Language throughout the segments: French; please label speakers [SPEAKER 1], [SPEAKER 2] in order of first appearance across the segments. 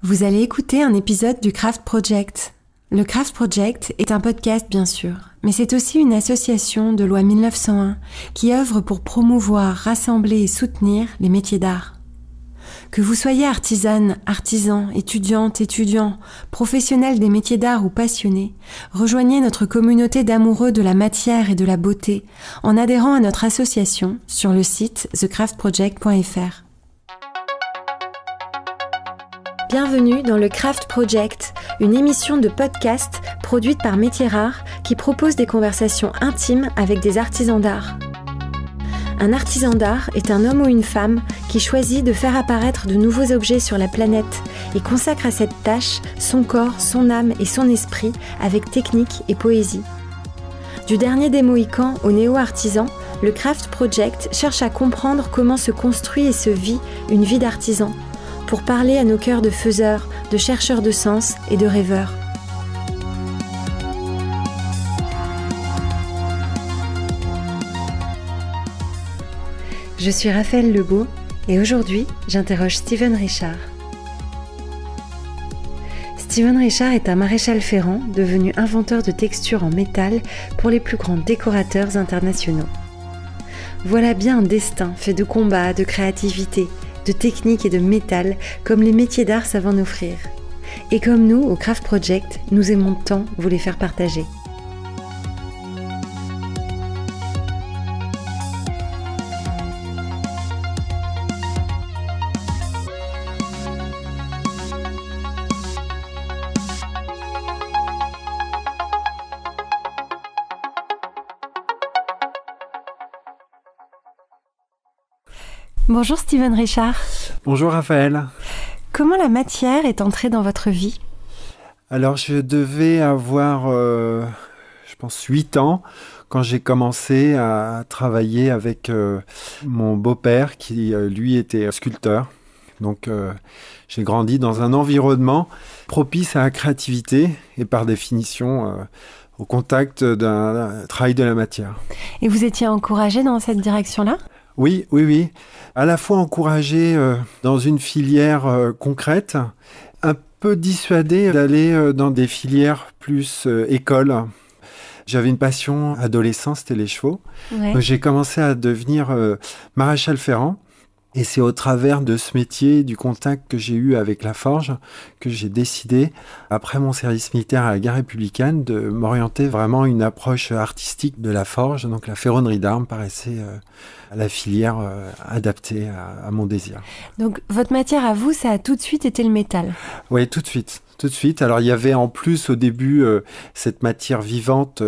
[SPEAKER 1] Vous allez écouter un épisode du Craft Project. Le Craft Project est un podcast bien sûr, mais c'est aussi une association de loi 1901 qui œuvre pour promouvoir, rassembler et soutenir les métiers d'art. Que vous soyez artisane, artisan, étudiante, étudiant, professionnel des métiers d'art ou passionné, rejoignez notre communauté d'amoureux de la matière et de la beauté en adhérant à notre association sur le site thecraftproject.fr. Bienvenue dans le Craft Project, une émission de podcast produite par Métiers Rares qui propose des conversations intimes avec des artisans d'art. Un artisan d'art est un homme ou une femme qui choisit de faire apparaître de nouveaux objets sur la planète et consacre à cette tâche son corps, son âme et son esprit avec technique et poésie. Du dernier des Mohicans au néo-artisan, le Craft Project cherche à comprendre comment se construit et se vit une vie d'artisan, pour parler à nos cœurs de faiseurs, de chercheurs de sens et de rêveurs. Je suis Raphaël Lebeau et aujourd'hui, j'interroge Steven Richard. Steven Richard est un maréchal ferrant devenu inventeur de textures en métal pour les plus grands décorateurs internationaux. Voilà bien un destin fait de combats, de créativité, de technique et de métal, comme les métiers d'art savent en offrir. Et comme nous, au Craft Project, nous aimons tant vous les faire partager. Bonjour Steven Richard.
[SPEAKER 2] Bonjour Raphaël.
[SPEAKER 1] Comment la matière est entrée dans votre vie ?
[SPEAKER 2] Alors je devais avoir, je pense, 8 ans quand j'ai commencé à travailler avec mon beau-père qui, lui, était sculpteur. Donc j'ai grandi dans un environnement propice à la créativité et par définition au contact d'un travail de la matière.
[SPEAKER 1] Et vous étiez encouragé dans cette direction-là ?
[SPEAKER 2] Oui. À la fois encouragé dans une filière concrète, un peu dissuadé d'aller dans des filières plus école. J'avais une passion adolescent, c'était les chevaux.
[SPEAKER 1] Ouais.
[SPEAKER 2] Donc, j'ai commencé à devenir maréchal ferrant. Et c'est au travers de ce métier, du contact que j'ai eu avec la forge, que j'ai décidé, après mon service militaire à la garde républicaine, de m'orienter vraiment à une approche artistique de la forge. Donc la ferronnerie d'armes paraissait la filière adaptée à mon désir.
[SPEAKER 1] Donc votre matière à vous, ça a tout de suite été le métal ?
[SPEAKER 2] Oui, tout de suite. Alors, il y avait en plus au début cette matière vivante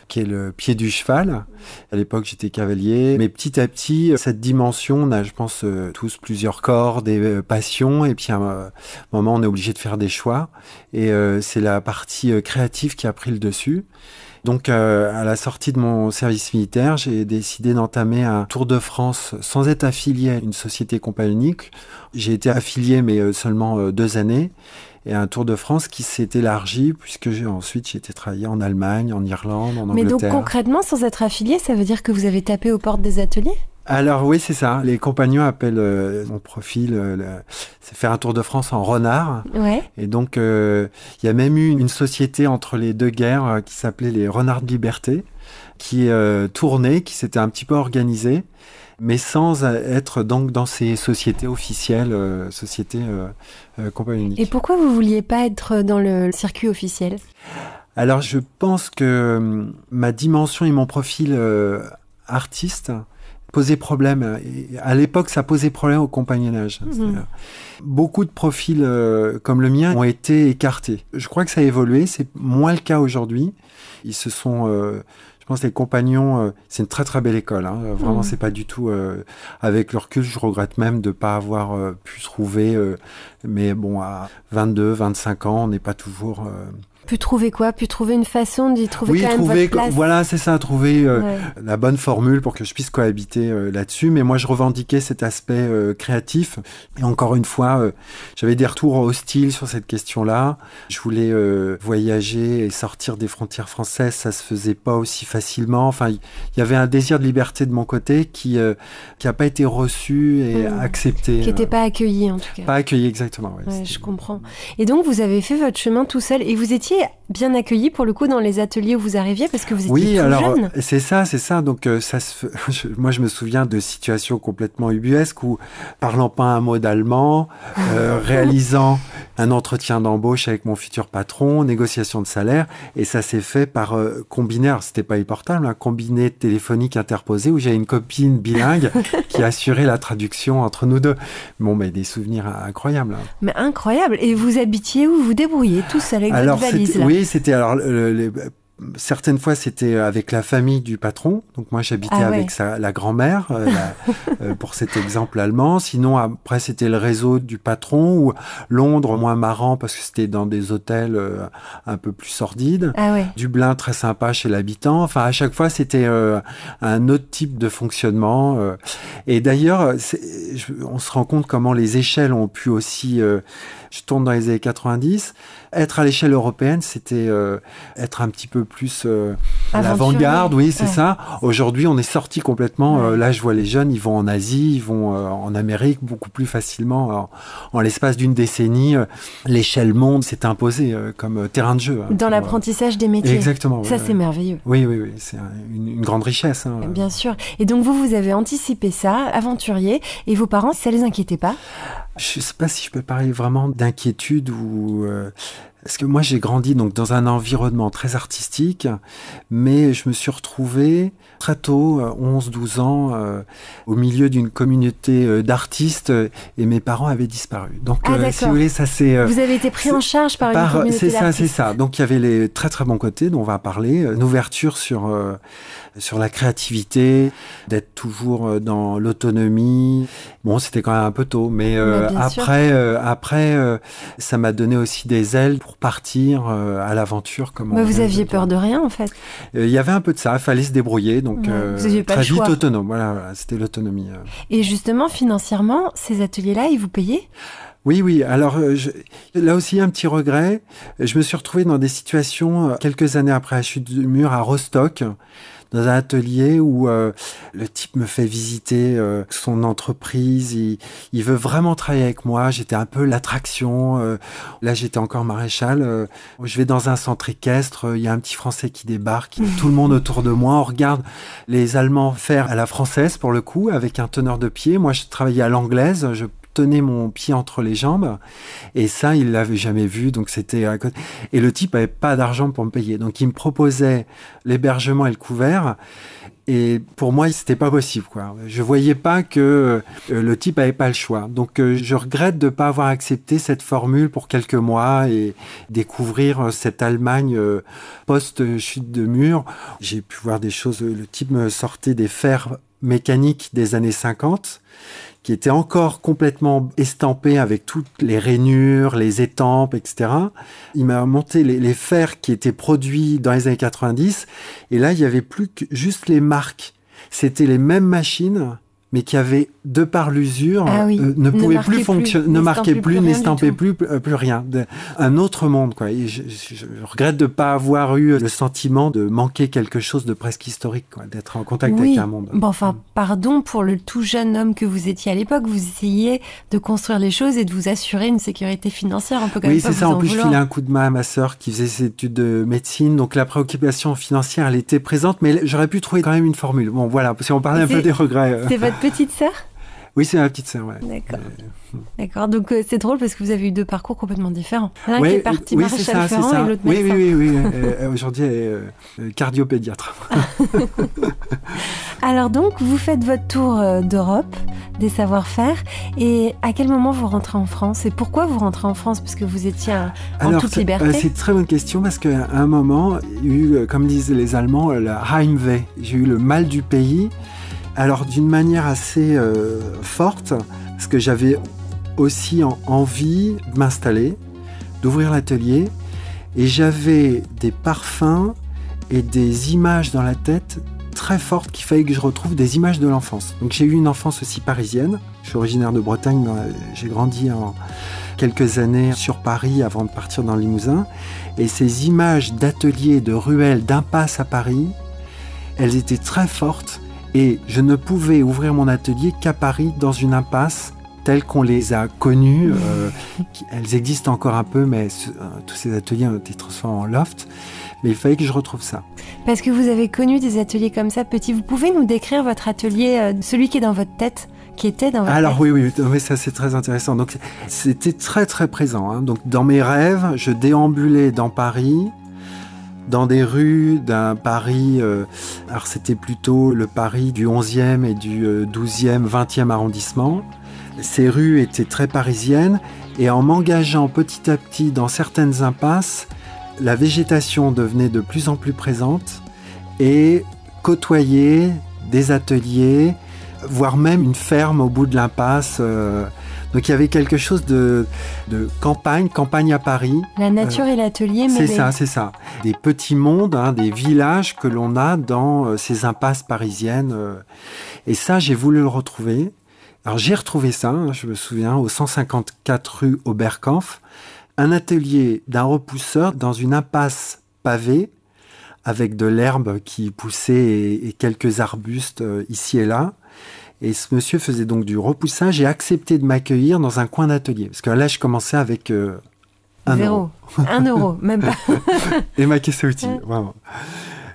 [SPEAKER 2] qui est le pied du cheval. À l'époque, j'étais cavalier. Mais petit à petit, cette dimension, on a, je pense, tous plusieurs cordes et passions. Et puis, à un moment, on est obligé de faire des choix. Et c'est la partie créative qui a pris le dessus. Donc, à la sortie de mon service militaire, j'ai décidé d'entamer un tour de France sans être affilié à une société compagnonique. J'ai été affilié, mais seulement 2 années. Et un tour de France qui s'est élargi puisque ensuite j'ai été travailler en Allemagne, en Irlande, en Angleterre.
[SPEAKER 1] Mais donc concrètement, sans être affilié, ça veut dire que vous avez tapé aux portes des ateliers ?
[SPEAKER 2] Alors oui, c'est ça. Les compagnons appellent mon profil, c'est faire un tour de France en renard.
[SPEAKER 1] Ouais.
[SPEAKER 2] Et donc il y a même eu une société entre les deux guerres qui s'appelait les Renards de Liberté, qui tournait, qui s'était un petit peu organisée, mais sans être donc dans ces sociétés officielles, sociétés compagnoniques.
[SPEAKER 1] Et pourquoi vous vouliez pas être dans le circuit officiel ?
[SPEAKER 2] Alors je pense que ma dimension et mon profil artiste posait problème. Et à l'époque, ça posait problème au compagnonnage. Beaucoup de profils comme le mien ont été écartés. Je crois que ça a évolué, c'est moins le cas aujourd'hui. Ils se sont... je pense que les compagnons, c'est une très très belle école. Hein. Vraiment, c'est pas du tout... avec le recul, je regrette même de ne pas avoir pu trouver... mais bon, à 22, 25 ans, on n'est pas toujours
[SPEAKER 1] Pu trouver quoi? Pu trouver une façon d'y trouver quand même votre place?
[SPEAKER 2] Voilà, c'est ça, trouver la bonne formule pour que je puisse cohabiter là-dessus. Mais moi, je revendiquais cet aspect créatif. Et encore une fois, j'avais des retours hostiles sur cette question-là. Je voulais voyager et sortir des frontières françaises. Ça se faisait pas aussi facilement. Enfin, il y avait un désir de liberté de mon côté qui a pas été reçu et accepté.
[SPEAKER 1] Qui n'était pas accueilli, en tout cas.
[SPEAKER 2] Pas accueilli, exactement.
[SPEAKER 1] Ouais, je comprends. Et donc, vous avez fait votre chemin tout seul. Et vous étiez bien accueilli, pour le coup, dans les ateliers où vous arriviez, parce que vous étiez tout jeune.
[SPEAKER 2] C'est ça. Donc, moi, je me souviens de situations complètement ubuesques où, parlant pas un mot d'allemand, réalisant un entretien d'embauche avec mon futur patron, négociation de salaire, et ça s'est fait par combiné, alors c'était pas e-portable, un combiné téléphonique interposé où j'avais une copine bilingue qui assurait la traduction entre nous deux. Bon, mais des souvenirs incroyables.
[SPEAKER 1] Mais incroyable. Et vous habitiez où? Vous débrouillez tout seul avec votre valise là?
[SPEAKER 2] Oui, c'était certaines fois, c'était avec la famille du patron. Donc, moi, j'habitais avec la grand-mère, pour cet exemple allemand. Sinon, après, c'était le réseau du patron. Ou Londres, moins marrant, parce que c'était dans des hôtels un peu plus sordides. Dublin, très sympa chez l'habitant. Enfin, à chaque fois, c'était un autre type de fonctionnement. Et d'ailleurs, on se rend compte comment les échelles ont pu aussi... je tourne dans les années 90. Être à l'échelle européenne, c'était être un petit peu plus à l'avant-garde, oui, c'est ça. Aujourd'hui, on est sorti complètement. Là, je vois les jeunes, ils vont en Asie, ils vont en Amérique beaucoup plus facilement. Alors, en l'espace d'une décennie, l'échelle monde s'est imposée comme terrain de jeu.
[SPEAKER 1] Dans l'apprentissage des métiers.
[SPEAKER 2] Exactement.
[SPEAKER 1] Ça, c'est merveilleux.
[SPEAKER 2] Oui, c'est une grande richesse.
[SPEAKER 1] Bien sûr. Et donc, vous avez anticipé ça, aventurier, et vos parents, ça les inquiétait pas?
[SPEAKER 2] Je ne sais pas si je peux parler vraiment d'inquiétude ou... Parce que moi, j'ai grandi donc dans un environnement très artistique, mais je me suis retrouvé très tôt, 11-12 ans, au milieu d'une communauté d'artistes, et mes parents avaient disparu. Donc, si vous voulez, ça c'est...
[SPEAKER 1] vous avez été pris en charge par une communauté d'artistes.
[SPEAKER 2] C'est ça. Donc, il y avait les très très bons côtés dont on va parler, une ouverture sur la créativité, d'être toujours dans l'autonomie. Bon, c'était quand même un peu tôt, mais après, ça m'a donné aussi des ailes pour partir à l'aventure.
[SPEAKER 1] Mais vous aviez peur de rien, en fait.
[SPEAKER 2] Il y avait un peu de ça, il fallait se débrouiller, donc
[SPEAKER 1] vous n'aviez pas
[SPEAKER 2] très
[SPEAKER 1] le choix.
[SPEAKER 2] vite autonome. Voilà, c'était l'autonomie.
[SPEAKER 1] Et justement, financièrement, ces ateliers-là, ils vous payaient ?
[SPEAKER 2] Oui. Alors, là aussi, un petit regret. Je me suis retrouvé dans des situations, quelques années après la chute du mur, à Rostock, dans un atelier où le type me fait visiter son entreprise. Il veut vraiment travailler avec moi. J'étais un peu l'attraction. Là, j'étais encore maréchal. Je vais dans un centre équestre. Il y a un petit Français qui débarque. Tout le monde autour de moi. On regarde les Allemands faire à la française, pour le coup, avec un teneur de pied. Moi, je travaillais à l'anglaise. Je tenais mon pied entre les jambes, et ça, il l'avait jamais vu, donc c'était à côté. Et le type avait pas d'argent pour me payer, donc il me proposait l'hébergement et le couvert, et pour moi, c'était pas possible, quoi. Je voyais pas que le type avait pas le choix, donc je regrette de pas avoir accepté cette formule pour quelques mois et découvrir cette Allemagne post-chute de mur. J'ai pu voir des choses, le type me sortait des fers mécaniques des années 50, qui était encore complètement estampé avec toutes les rainures, les étampes, etc. Il m'a monté les fers qui étaient produits dans les années 90, et là, il n'y avait plus que juste les marques. C'était les mêmes machines, mais qui avaient, de par l'usure, ne pouvaient plus fonctionner, ne marquaient plus, n'estampaient plus rien. Un autre monde, quoi. Et je regrette de ne pas avoir eu le sentiment de manquer quelque chose de presque historique, quoi, d'être en contact avec un monde.
[SPEAKER 1] Bon, enfin, pardon pour le tout jeune homme que vous étiez à l'époque, vous essayiez de construire les choses et de vous assurer une sécurité financière, un peu comme ça.
[SPEAKER 2] Oui, c'est ça. En plus, je filais un coup de main à ma sœur qui faisait ses études de médecine, donc la préoccupation financière, elle était présente, mais j'aurais pu trouver quand même une formule. Bon, voilà, parce qu'on parlait un peu des regrets.
[SPEAKER 1] C'est votre petite sœur ?
[SPEAKER 2] Oui, c'est ma petite sœur, ouais.
[SPEAKER 1] D'accord, donc c'est drôle parce que vous avez eu deux parcours complètement différents. L'un qui est parti maréchal ferrant et l'autre médecin.
[SPEAKER 2] Oui. Aujourd'hui, elle est cardiopédiatre.
[SPEAKER 1] Alors donc, vous faites votre tour d'Europe, des savoir-faire, et à quel moment vous rentrez en France ? Et pourquoi vous rentrez en France ? Parce que vous étiez en toute liberté.
[SPEAKER 2] C'est une très bonne question, parce qu'à un moment, il y a eu, comme disent les Allemands, la Heimweh. J'ai eu le mal du pays. Alors, d'une manière assez forte, parce que j'avais aussi envie de m'installer, d'ouvrir l'atelier. Et j'avais des parfums et des images dans la tête très fortes qu'il fallait que je retrouve, des images de l'enfance. Donc j'ai eu une enfance aussi parisienne. Je suis originaire de Bretagne, j'ai grandi en quelques années sur Paris avant de partir dans le Limousin. Et ces images d'ateliers, de ruelles, d'impasses à Paris, elles étaient très fortes. Et je ne pouvais ouvrir mon atelier qu'à Paris, dans une impasse, telles qu'on les a connues. Elles existent encore un peu, mais tous ces ateliers ont été transformés en loft. Mais il fallait que je retrouve ça.
[SPEAKER 1] Parce que vous avez connu des ateliers comme ça, petit. Vous pouvez nous décrire votre atelier, celui qui est dans votre tête, qui était dans votre tête?
[SPEAKER 2] Alors oui, ça c'est très intéressant. Donc c'était très très présent. Hein. Donc dans mes rêves, je déambulais dans Paris, dans des rues d'un Paris. Alors c'était plutôt le Paris du 11e et du 12e, 20e arrondissement. Ces rues étaient très parisiennes et en m'engageant petit à petit dans certaines impasses, la végétation devenait de plus en plus présente et côtoyer des ateliers, voire même une ferme au bout de l'impasse. Donc il y avait quelque chose de campagne à Paris.
[SPEAKER 1] La nature et l'atelier mêlés.
[SPEAKER 2] C'est ça. Des petits mondes, hein, des villages que l'on a dans ces impasses parisiennes. Et ça, j'ai voulu le retrouver. Alors j'ai retrouvé ça, hein, je me souviens, au 154 rue Oberkampf. Un atelier d'un repousseur dans une impasse pavée avec de l'herbe qui poussait et quelques arbustes ici et là. Et ce monsieur faisait donc du repoussage et acceptait de m'accueillir dans un coin d'atelier. Parce que là, je commençais avec 1 euro.
[SPEAKER 1] 1 euro, même pas.
[SPEAKER 2] Et ma caisse à outils, vraiment.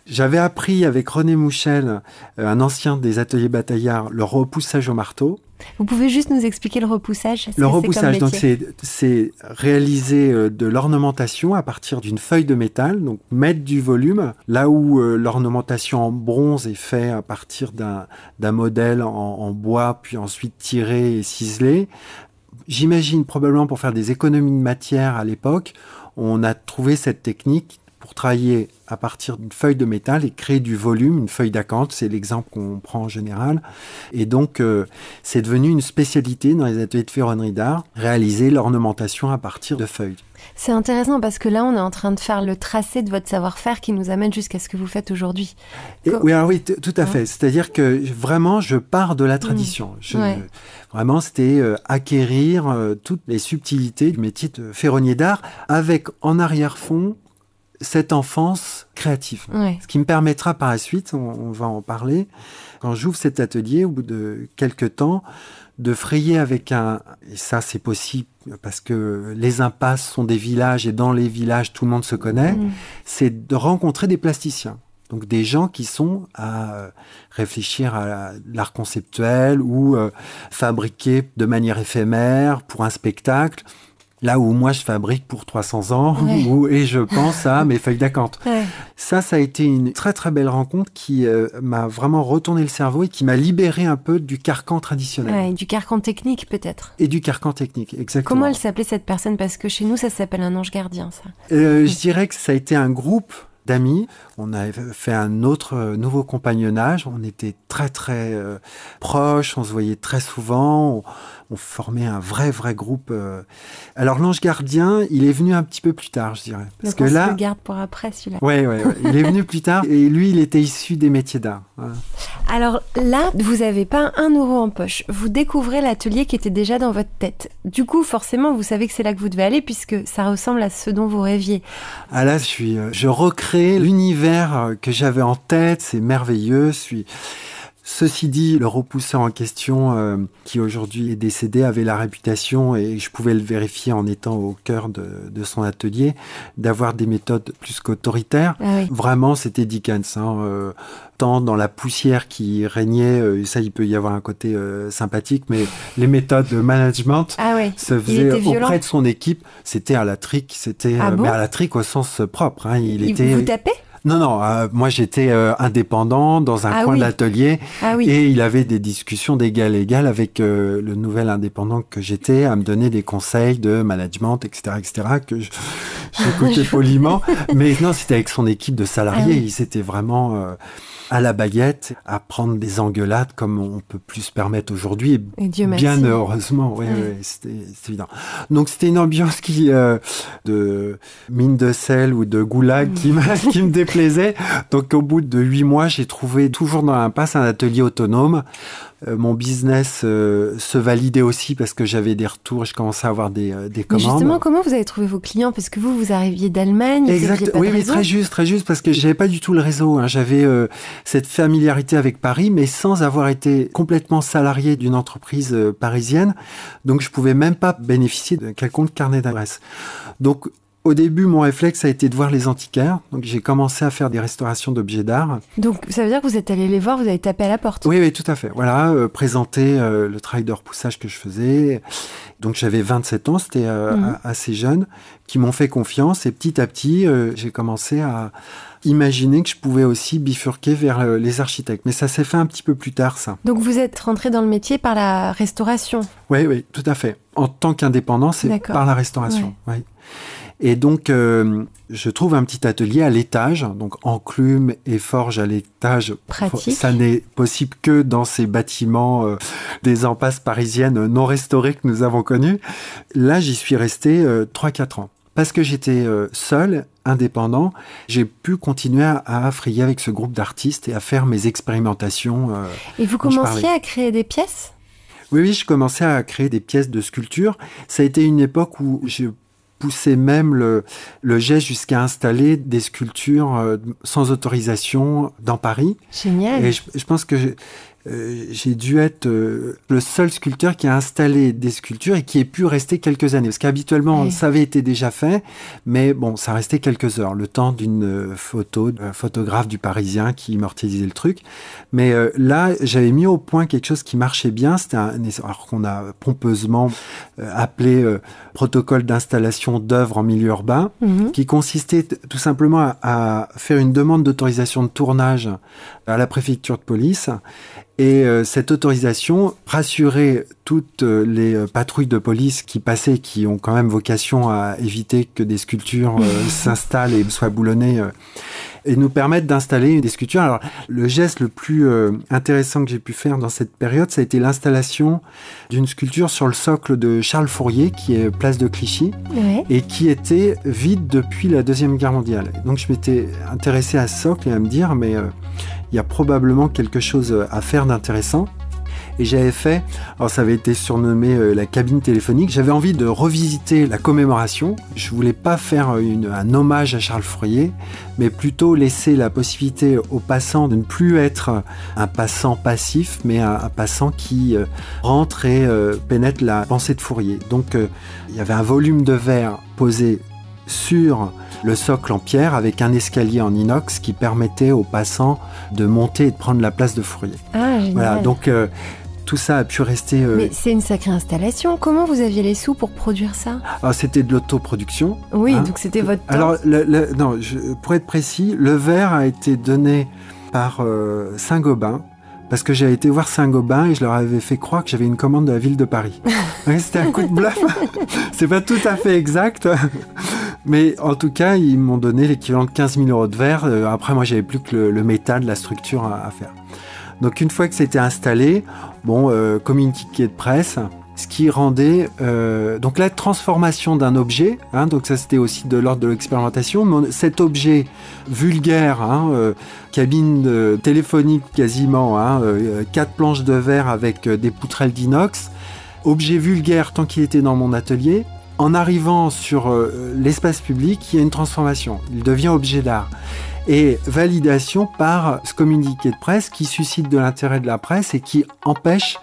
[SPEAKER 2] J'avais appris avec René Mouchel, un ancien des ateliers Bataillard, le repoussage au marteau.
[SPEAKER 1] Vous pouvez juste nous expliquer le repoussage?
[SPEAKER 2] Le repoussage, donc c'est réaliser de l'ornementation à partir d'une feuille de métal, donc mettre du volume, là où l'ornementation en bronze est faite à partir d'un modèle en bois, puis ensuite tiré et ciselé. J'imagine probablement pour faire des économies de matière à l'époque, on a trouvé cette technique pour travailler à partir d'une feuille de métal et créer du volume, une feuille d'acanthe, c'est l'exemple qu'on prend en général. Et donc, c'est devenu une spécialité dans les ateliers de ferronnerie d'art, réaliser l'ornementation à partir de feuilles.
[SPEAKER 1] C'est intéressant parce que là, on est en train de faire le tracé de votre savoir-faire qui nous amène jusqu'à ce que vous faites aujourd'hui.
[SPEAKER 2] Oui, tout à fait. C'est-à-dire que vraiment, je pars de la tradition. Vraiment, c'était acquérir toutes les subtilités du métier de ferronnier d'art avec en arrière-fond cette enfance créative. Ce qui me permettra par la suite, on va en parler, quand j'ouvre cet atelier, au bout de quelques temps, de frayer avec et ça c'est possible parce que les impasses sont des villages et dans les villages tout le monde se connaît, c'est de rencontrer des plasticiens. Donc des gens qui sont à réfléchir à l'art conceptuel ou fabriquer de manière éphémère pour un spectacle. Là où moi, je fabrique pour 300 ans et je pense à mes feuilles d'acanthe. Ça a été une très, très belle rencontre qui m'a vraiment retourné le cerveau et qui m'a libéré un peu du carcan traditionnel.
[SPEAKER 1] Et du carcan technique, peut-être.
[SPEAKER 2] Et du carcan technique, exactement.
[SPEAKER 1] Comment elle s'appelait, cette personne? Parce que chez nous, ça s'appelle un ange gardien, ça.
[SPEAKER 2] Je dirais que ça a été un groupe d'amis. On a fait un autre nouveau compagnonnage. On était très, très proches. On se voyait très souvent. On formait un vrai groupe. Alors, l'ange gardien, il est venu un petit peu plus tard, je dirais.
[SPEAKER 1] Parce que là, on se le garde pour après, celui-là.
[SPEAKER 2] Ouais. Il est venu plus tard. Et lui, il était issu des métiers d'art. Voilà.
[SPEAKER 1] Alors là, vous n'avez pas 1 euro en poche. Vous découvrez l'atelier qui était déjà dans votre tête. Du coup, forcément, vous savez que c'est là que vous devez aller puisque ça ressemble à ce dont vous rêviez.
[SPEAKER 2] Ah là, je recrée l'univers que j'avais en tête. C'est merveilleux. Ceci dit, le repousseur en question, qui aujourd'hui est décédé, avait la réputation, et je pouvais le vérifier en étant au cœur de son atelier, d'avoir des méthodes plus qu'autoritaires. Vraiment, c'était Dickens. Tant dans la poussière qui régnait, ça, il peut y avoir un côté sympathique, mais les méthodes de management se faisaient auprès de son équipe. C'était à la trique, mais à la trique au sens propre.
[SPEAKER 1] Vous tapez ?
[SPEAKER 2] Non, moi j'étais indépendant dans un coin de l'atelier et il avait des discussions d'égal à égal avec le nouvel indépendant que j'étais à me donner des conseils de management, etc., j'écoutais poliment. Mais non, c'était avec son équipe de salariés. Ils étaient vraiment à la baguette, à prendre des engueulades comme on peut plus se permettre aujourd'hui.
[SPEAKER 1] Et Dieu merci.
[SPEAKER 2] Bien heureusement, oui, c'était évident. Donc c'était une ambiance de mine de sel ou de goulag qui me déplaisait. Donc au bout de 8 mois, j'ai trouvé toujours dans l'impasse un atelier autonome. Mon business se validait aussi parce que j'avais des retours, je commençais à avoir des commandes.
[SPEAKER 1] Mais justement, comment vous avez trouvé vos clients? Parce que vous arriviez d'Allemagne,
[SPEAKER 2] exact. Oui, très juste, parce que j'avais pas du tout le réseau. J'avais cette familiarité avec Paris, mais sans avoir été complètement salarié d'une entreprise parisienne. Donc, je pouvais même pas bénéficier de quelconque carnet d'adresse. Donc, au début, mon réflexe a été de voir les antiquaires. Donc, j'ai commencé à faire des restaurations d'objets d'art.
[SPEAKER 1] Donc, ça veut dire que vous êtes allé les voir, vous avez tapé à la porte?
[SPEAKER 2] Oui, tout à fait. Voilà, présenter le travail de repoussage que je faisais. Donc, j'avais 27 ans, c'était assez jeune, qui m'ont fait confiance. Et petit à petit, j'ai commencé à imaginer que je pouvais aussi bifurquer vers les architectes. Mais ça s'est fait un petit peu plus tard, ça.
[SPEAKER 1] Donc, vous êtes rentré dans le métier par la restauration?
[SPEAKER 2] Oui, tout à fait. En tant qu'indépendant, c'est par la restauration. Ouais. Oui. Et donc, je trouve un petit atelier à l'étage, donc enclume et forge à l'étage.
[SPEAKER 1] Pratique.
[SPEAKER 2] Ça n'est possible que dans ces bâtiments des empasses parisiennes non restaurées que nous avons connus. Là, j'y suis resté 3-4 ans. Parce que j'étais seul, indépendant, j'ai pu continuer à frayer avec ce groupe d'artistes et à faire mes expérimentations.
[SPEAKER 1] Et vous commenciez à créer des pièces?
[SPEAKER 2] Oui, je commençais à créer des pièces de sculpture. Ça a été une époque où je poussais même le geste jusqu'à installer des sculptures sans autorisation dans Paris.
[SPEAKER 1] Génial.
[SPEAKER 2] Et je pense que j'ai dû être le seul sculpteur qui a installé des sculptures et qui ait pu rester quelques années. Parce qu'habituellement, ça avait été déjà fait, mais bon, ça restait quelques heures, le temps d'une photo, d'un photographe du Parisien qui immortalisait le truc. Mais là, j'avais mis au point quelque chose qui marchait bien. C'était alors qu'on a pompeusement appelé protocole d'installation d'œuvres en milieu urbain, qui consistait tout simplement à faire une demande d'autorisation de tournage à la préfecture de police. Et cette autorisation rassurait toutes les patrouilles de police qui passaient, qui ont quand même vocation à éviter que des sculptures s'installent et soient boulonnées, et nous permettent d'installer des sculptures. Alors, le geste le plus intéressant que j'ai pu faire dans cette période, ça a été l'installation d'une sculpture sur le socle de Charles Fourier, qui est place de Clichy, et qui était vide depuis la Deuxième Guerre mondiale. Donc, je m'étais intéressé à ce socle et à me dire, mais il y a probablement quelque chose à faire d'intéressant. Et j'avais fait, alors ça avait été surnommé la cabine téléphonique, j'avais envie de revisiter la commémoration. Je voulais pas faire un hommage à Charles Fourier, mais plutôt laisser la possibilité aux passants de ne plus être un passant passif, mais un passant qui rentre et pénètre la pensée de Fourier. Donc il y avait un volume de verre posé sur le socle en pierre avec un escalier en inox qui permettait aux passants de monter et de prendre la place de Fourier.
[SPEAKER 1] Ah, génial.
[SPEAKER 2] Voilà, donc tout ça a pu rester...
[SPEAKER 1] Mais c'est une sacrée installation. Comment vous aviez les sous pour produire ça?
[SPEAKER 2] Alors, c'était de l'autoproduction.
[SPEAKER 1] Oui, donc c'était votre temps.
[SPEAKER 2] Alors, pour être précis, le verre a été donné par Saint-Gobain, parce que j'avais été voir Saint-Gobain et je leur avais fait croire que j'avais une commande de la ville de Paris. C'était un coup de bluff. C'est pas tout à fait exact. Mais en tout cas, ils m'ont donné l'équivalent de 15 000 € de verre. Après, moi, j'avais plus que le métal, la structure à faire. Donc, une fois que c'était installé, communiqué de presse, ce qui rendait... donc, la transformation d'un objet, donc ça, c'était aussi de l'ordre de l'expérimentation. Mais cet objet vulgaire, cabine téléphonique quasiment, 4 planches de verre avec des poutrelles d'inox, objet vulgaire tant qu'il était dans mon atelier. En arrivant sur l'espace public, il y a une transformation. Il devient objet d'art. Et validation par ce communiqué de presse qui suscite de l'intérêt de la presse et qui empêche,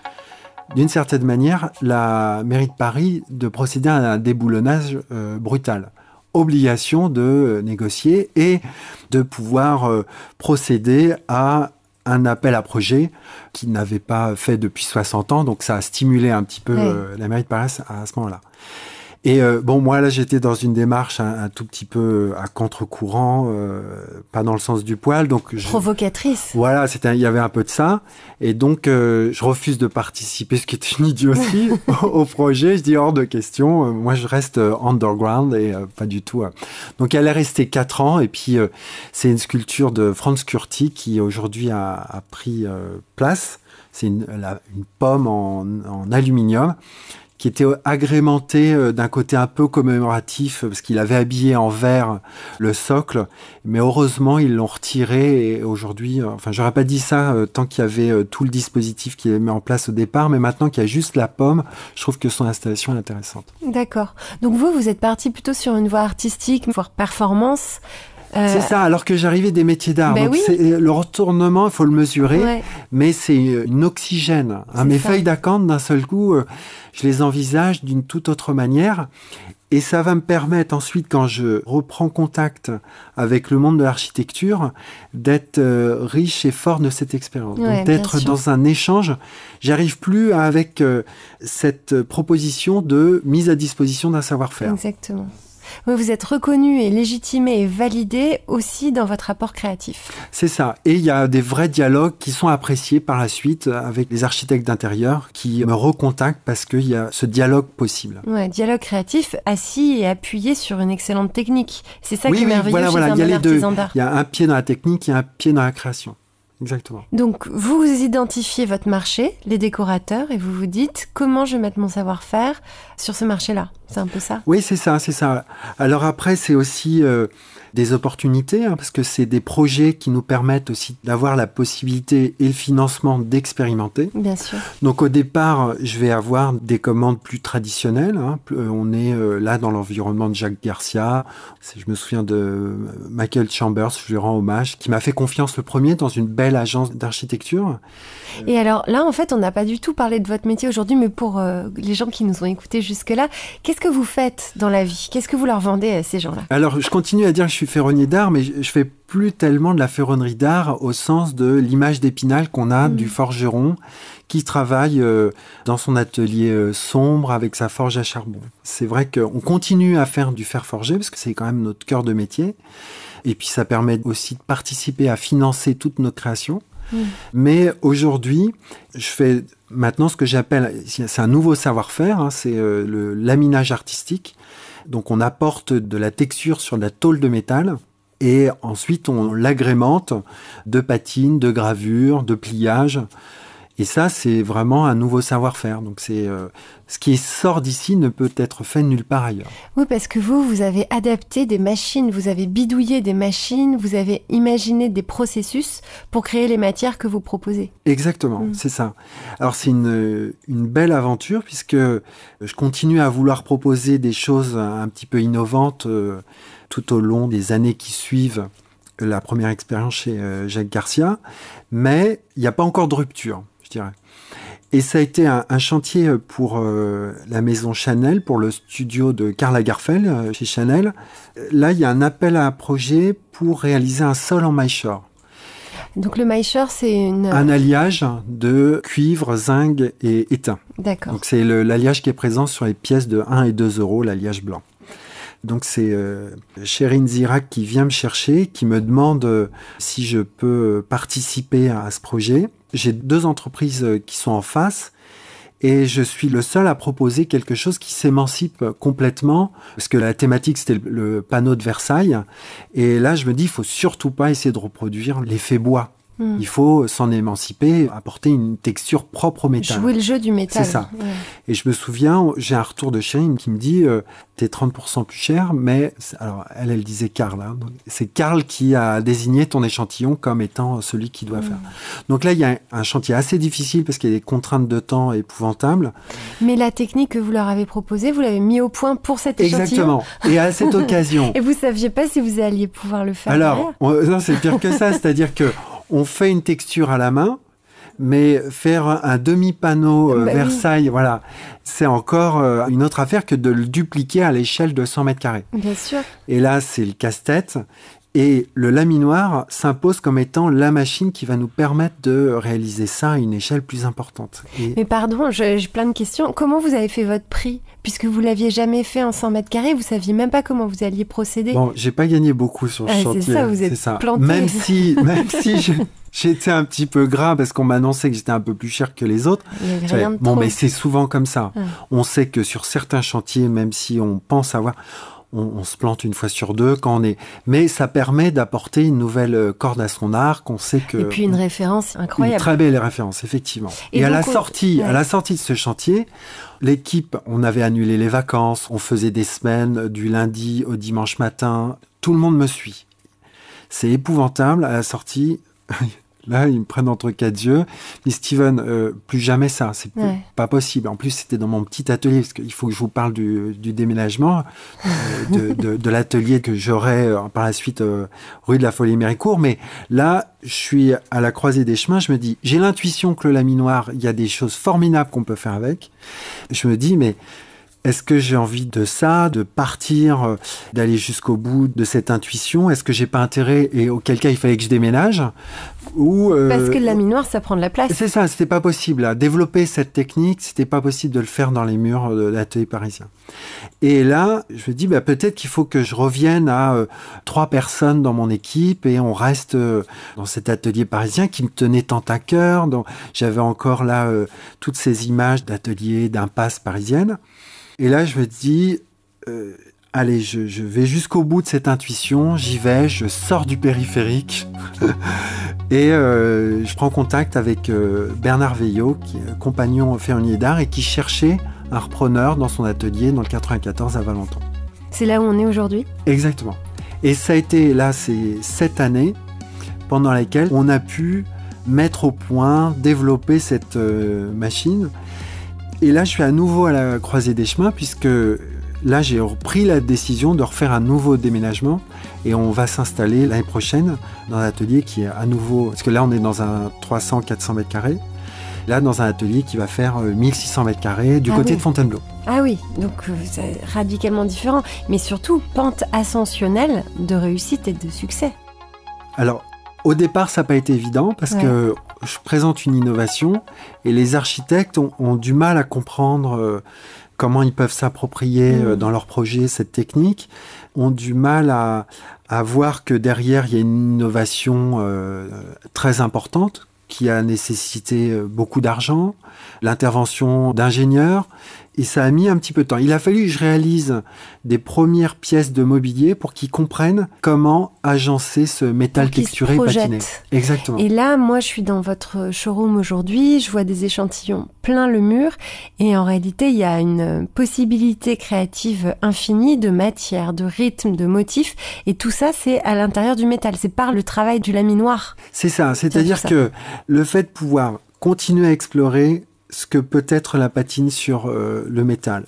[SPEAKER 2] d'une certaine manière, la mairie de Paris de procéder à un déboulonnage brutal. Obligation de négocier et de pouvoir procéder à un appel à projet qu'ils n'avaient pas fait depuis 60 ans. Donc ça a stimulé un petit peu la mairie de Paris à ce moment-là. Et bon, moi, là, j'étais dans une démarche un tout petit peu à contre-courant, pas dans le sens du poil. Donc
[SPEAKER 1] provocatrice.
[SPEAKER 2] Voilà, il y avait un peu de ça. Et donc, je refuse de participer, ce qui est une idiotie, au projet. Je dis hors de question. Moi, je reste underground et pas du tout. Donc, elle est restée 4 ans. Et puis, c'est une sculpture de Franz Curti qui, aujourd'hui, a pris place. C'est une pomme en aluminium, qui était agrémenté d'un côté un peu commémoratif, parce qu'il avait habillé en verre le socle, mais heureusement, ils l'ont retiré, et aujourd'hui, j'aurais pas dit ça tant qu'il y avait tout le dispositif qu'il avait mis en place au départ, mais maintenant qu'il y a juste la pomme, je trouve que son installation est intéressante.
[SPEAKER 1] D'accord. Donc vous êtes parti plutôt sur une voie artistique, voire performance.
[SPEAKER 2] C'est ça, alors que j'arrivais des métiers d'art. Donc
[SPEAKER 1] oui.
[SPEAKER 2] Le retournement, il faut le mesurer, mais c'est une oxygène. Mes feuilles d'acanthe, d'un seul coup, je les envisage d'une toute autre manière. Et ça va me permettre ensuite, quand je reprends contact avec le monde de l'architecture, d'être riche et fort de cette expérience. Donc d'être dans un échange. J'arrive plus avec cette proposition de mise à disposition d'un savoir-faire.
[SPEAKER 1] Exactement. Oui, vous êtes reconnu et légitimé et validé aussi dans votre rapport créatif.
[SPEAKER 2] C'est ça. Et il y a des vrais dialogues qui sont appréciés par la suite avec les architectes d'intérieur qui me recontactent parce qu'il y a ce dialogue possible.
[SPEAKER 1] Ouais, dialogue créatif assis et appuyé sur une excellente technique. C'est ça qui est merveilleux chez un bon artisan d'art.
[SPEAKER 2] Il y a un pied dans la technique et un pied dans la création. Exactement.
[SPEAKER 1] Donc, vous identifiez votre marché, les décorateurs, et vous vous dites comment je vais mettre mon savoir-faire sur ce marché-là. C'est un peu ça ?
[SPEAKER 2] Oui, c'est ça. Alors après, c'est aussi des opportunités, parce que c'est des projets qui nous permettent aussi d'avoir la possibilité et le financement d'expérimenter.
[SPEAKER 1] Bien sûr.
[SPEAKER 2] Donc au départ, je vais avoir des commandes plus traditionnelles. On est là dans l'environnement de Jacques Garcia. Je me souviens de Michael Chambers, je lui rends hommage, qui m'a fait confiance le premier dans une belle agence d'architecture.
[SPEAKER 1] Et alors là, en fait, on n'a pas du tout parlé de votre métier aujourd'hui, mais pour les gens qui nous ont écoutés jusque-là, qu'est-ce que vous faites dans la vie ? Qu'est-ce que vous leur vendez à ces gens-là ? Alors,
[SPEAKER 2] je continue à dire que je suis ferronnier d'art, mais je fais plus tellement de la ferronnerie d'art au sens de l'image d'Épinal qu'on a du forgeron qui travaille dans son atelier sombre avec sa forge à charbon. C'est vrai qu'on continue à faire du fer forgé parce que c'est quand même notre cœur de métier. Et puis ça permet aussi de participer à financer toutes nos créations. Mais aujourd'hui, je fais maintenant ce que j'appelle, c'est un nouveau savoir-faire, c'est le laminage artistique. Donc on apporte de la texture sur de la tôle de métal et ensuite on l'agrémente de patines, de gravures, de pliages. Et ça, c'est vraiment un nouveau savoir-faire. Donc, ce qui sort d'ici ne peut être fait nulle part ailleurs.
[SPEAKER 1] Oui, parce que vous avez adapté des machines, vous avez bidouillé des machines, vous avez imaginé des processus pour créer les matières que vous proposez.
[SPEAKER 2] Exactement, c'est ça. Alors, c'est une belle aventure puisque je continue à vouloir proposer des choses un petit peu innovantes tout au long des années qui suivent la première expérience chez Jacques Garcia. Mais il n'y a pas encore de rupture. Et ça a été un chantier pour la maison Chanel, pour le studio de Karl Lagerfeld chez Chanel. Là, il y a un appel à projet pour réaliser un sol en maillechort.
[SPEAKER 1] Donc le maillechort, c'est
[SPEAKER 2] un alliage de cuivre, zinc et étain.
[SPEAKER 1] D'accord.
[SPEAKER 2] Donc c'est l'alliage qui est présent sur les pièces de 1 et 2 euros, l'alliage blanc. Donc c'est Chérine Zirac qui vient me chercher, qui me demande si je peux participer à ce projet. J'ai 2 entreprises qui sont en face et je suis le seul à proposer quelque chose qui s'émancipe complètement parce que la thématique c'était le panneau de Versailles et là je me dis il faut surtout pas essayer de reproduire l'effet bois. Il faut s'en émanciper, apporter une texture propre au métal.
[SPEAKER 1] Jouer le jeu du métal.
[SPEAKER 2] C'est ça. Ouais. Et je me souviens, j'ai un retour de Chérine qui me dit t'es 30% plus cher, mais... Alors, elle disait Karl. Hein, c'est Karl qui a désigné ton échantillon comme étant celui qui doit faire. Donc là, il y a un chantier assez difficile parce qu'il y a des contraintes de temps épouvantables.
[SPEAKER 1] Mais la technique que vous leur avez proposée, vous l'avez mis au point pour cet échantillon.
[SPEAKER 2] Exactement. Et à cette occasion...
[SPEAKER 1] Et vous ne saviez pas si vous alliez pouvoir le faire.
[SPEAKER 2] Alors, non, c'est pire que ça. C'est-à-dire que on fait une texture à la main, mais faire un demi-panneau Versailles, voilà, c'est encore une autre affaire que de le dupliquer à l'échelle de 100 mètres carrés.
[SPEAKER 1] Bien sûr.
[SPEAKER 2] Et là, c'est le casse-tête. Et le laminoir s'impose comme étant la machine qui va nous permettre de réaliser ça à une échelle plus importante.
[SPEAKER 1] Mais pardon, j'ai plein de questions. Comment vous avez fait votre prix ? Puisque vous l'aviez jamais fait en 100 mètres carrés, vous saviez même pas comment vous alliez procéder.
[SPEAKER 2] Bon, j'ai pas gagné beaucoup sur le chantier.
[SPEAKER 1] C'est ça, vous êtes planté.
[SPEAKER 2] Même si j'étais un petit peu gras parce qu'on m'annonçait que j'étais un peu plus cher que les autres. Mais c'est souvent comme ça. On sait que sur certains chantiers, même si on pense avoir... On se plante une fois sur deux quand on est... Mais ça permet d'apporter une nouvelle corde à son arc. On sait que...
[SPEAKER 1] Et puis une référence incroyable.
[SPEAKER 2] Une très belle référence, effectivement. Et à la sortie de ce chantier, l'équipe, on avait annulé les vacances. On faisait des semaines du lundi au dimanche matin. Tout le monde me suit. C'est épouvantable. À la sortie... Là, ils me prennent entre quatre yeux. Mais Steven, plus jamais ça. C'est pas possible. En plus, c'était dans mon petit atelier, parce qu'il faut que je vous parle du déménagement, de l'atelier que j'aurai par la suite rue de la Folie-Méricourt. Mais là, je suis à la croisée des chemins. Je me dis, j'ai l'intuition que le laminoir, il y a des choses formidables qu'on peut faire avec. Je me dis, mais... Est-ce que j'ai envie de ça, de partir, d'aller jusqu'au bout de cette intuition ? Est-ce que j'ai pas intérêt, et auquel cas il fallait que je déménage ?
[SPEAKER 1] Parce que le laminoir, ça prend de la place.
[SPEAKER 2] C'est ça, c'était pas possible. À développer cette technique, c'était pas possible de le faire dans les murs de l'atelier parisien. Et là, je me dis, peut-être qu'il faut que je revienne à 3 personnes dans mon équipe et on reste dans cet atelier parisien qui me tenait tant à cœur. J'avais encore là toutes ces images d'ateliers, d'impasses parisiennes. Et là, je me dis, allez, je vais jusqu'au bout de cette intuition, j'y vais, je sors du périphérique et je prends contact avec Bernard Veillot, qui est compagnon ferronnier d'art et qui cherchait un repreneur dans son atelier dans le 94 à Valenton.
[SPEAKER 1] C'est là où on est aujourd'hui ?
[SPEAKER 2] Exactement. Et ça a été, là, c'est 7 années pendant lesquelles on a pu mettre au point, développer cette machine. Et là, je suis à nouveau à la croisée des chemins, puisque là, j'ai pris la décision de refaire un nouveau déménagement et on va s'installer l'année prochaine dans un atelier qui est à nouveau... Parce que là, on est dans un 300-400 mètres carrés. Là, dans un atelier qui va faire 1600 mètres carrés du côté de Fontainebleau.
[SPEAKER 1] Ah oui, donc c'est radicalement différent. Mais surtout, pente ascensionnelle de réussite et de succès.
[SPEAKER 2] Alors, au départ, ça n'a pas été évident parce que je présente une innovation et les architectes ont du mal à comprendre comment ils peuvent s'approprier dans leur projet cette technique, ont du mal à voir que derrière, il y a une innovation très importante qui a nécessité beaucoup d'argent, l'intervention d'ingénieurs, et ça a mis un petit peu de temps. Il a fallu que je réalise des premières pièces de mobilier pour qu'ils comprennent comment agencer ce métal texturé patiné. Exactement.
[SPEAKER 1] Et là, moi, je suis dans votre showroom aujourd'hui, je vois des échantillons plein le mur, et en réalité, il y a une possibilité créative infinie de matière, de rythme, de motifs, et tout ça, c'est à l'intérieur du métal, c'est par le travail du laminoir.
[SPEAKER 2] C'est ça, c'est-à-dire que le fait de pouvoir continuer à explorer ce que peut être la patine sur le métal.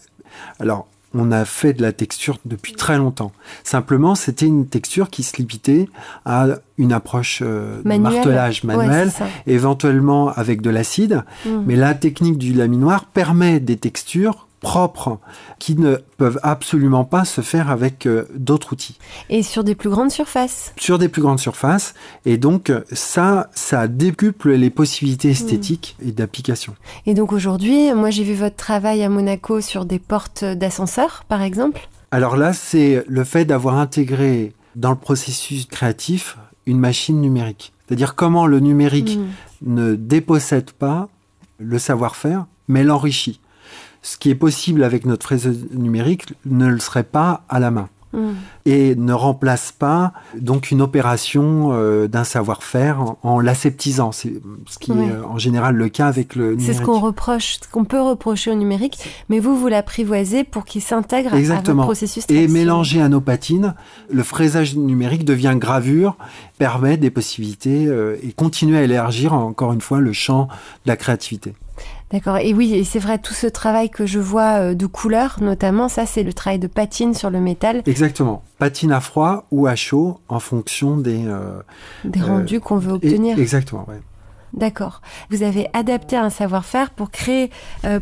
[SPEAKER 2] Alors, on a fait de la texture depuis très longtemps. Simplement, c'était une texture qui se limitait à une approche de martelage manuel, éventuellement avec de l'acide. Mais la technique du laminoir permet des textures propres qui ne peuvent absolument pas se faire avec d'autres outils.
[SPEAKER 1] Et sur des plus grandes surfaces.
[SPEAKER 2] Sur des plus grandes surfaces. Et donc, ça décuple les possibilités esthétiques et d'application.
[SPEAKER 1] Et donc aujourd'hui, moi j'ai vu votre travail à Monaco sur des portes d'ascenseur, par exemple.
[SPEAKER 2] Alors là, c'est le fait d'avoir intégré dans le processus créatif une machine numérique. C'est-à-dire comment le numérique ne dépossède pas le savoir-faire, mais l'enrichit. Ce qui est possible avec notre fraiseuse numérique ne le serait pas à la main. Et ne remplace pas donc une opération d'un savoir-faire en l'aseptisant. C'est ce qui est en général le cas avec le numérique.
[SPEAKER 1] C'est ce qu'on peut reprocher au numérique, mais vous l'apprivoisez pour qu'il s'intègre à votre processus
[SPEAKER 2] traditionnel. Et mélangé à nos patines, le fraisage numérique devient gravure, permet des possibilités et continue à élargir encore une fois le champ de la créativité.
[SPEAKER 1] D'accord. Et oui, et c'est vrai, tout ce travail que je vois de couleurs, notamment, ça, c'est le travail de patine sur le métal.
[SPEAKER 2] Exactement. Patine à froid ou à chaud en fonction des
[SPEAKER 1] rendus qu'on veut obtenir.
[SPEAKER 2] Exactement, oui.
[SPEAKER 1] D'accord. Vous avez adapté un savoir-faire pour créer,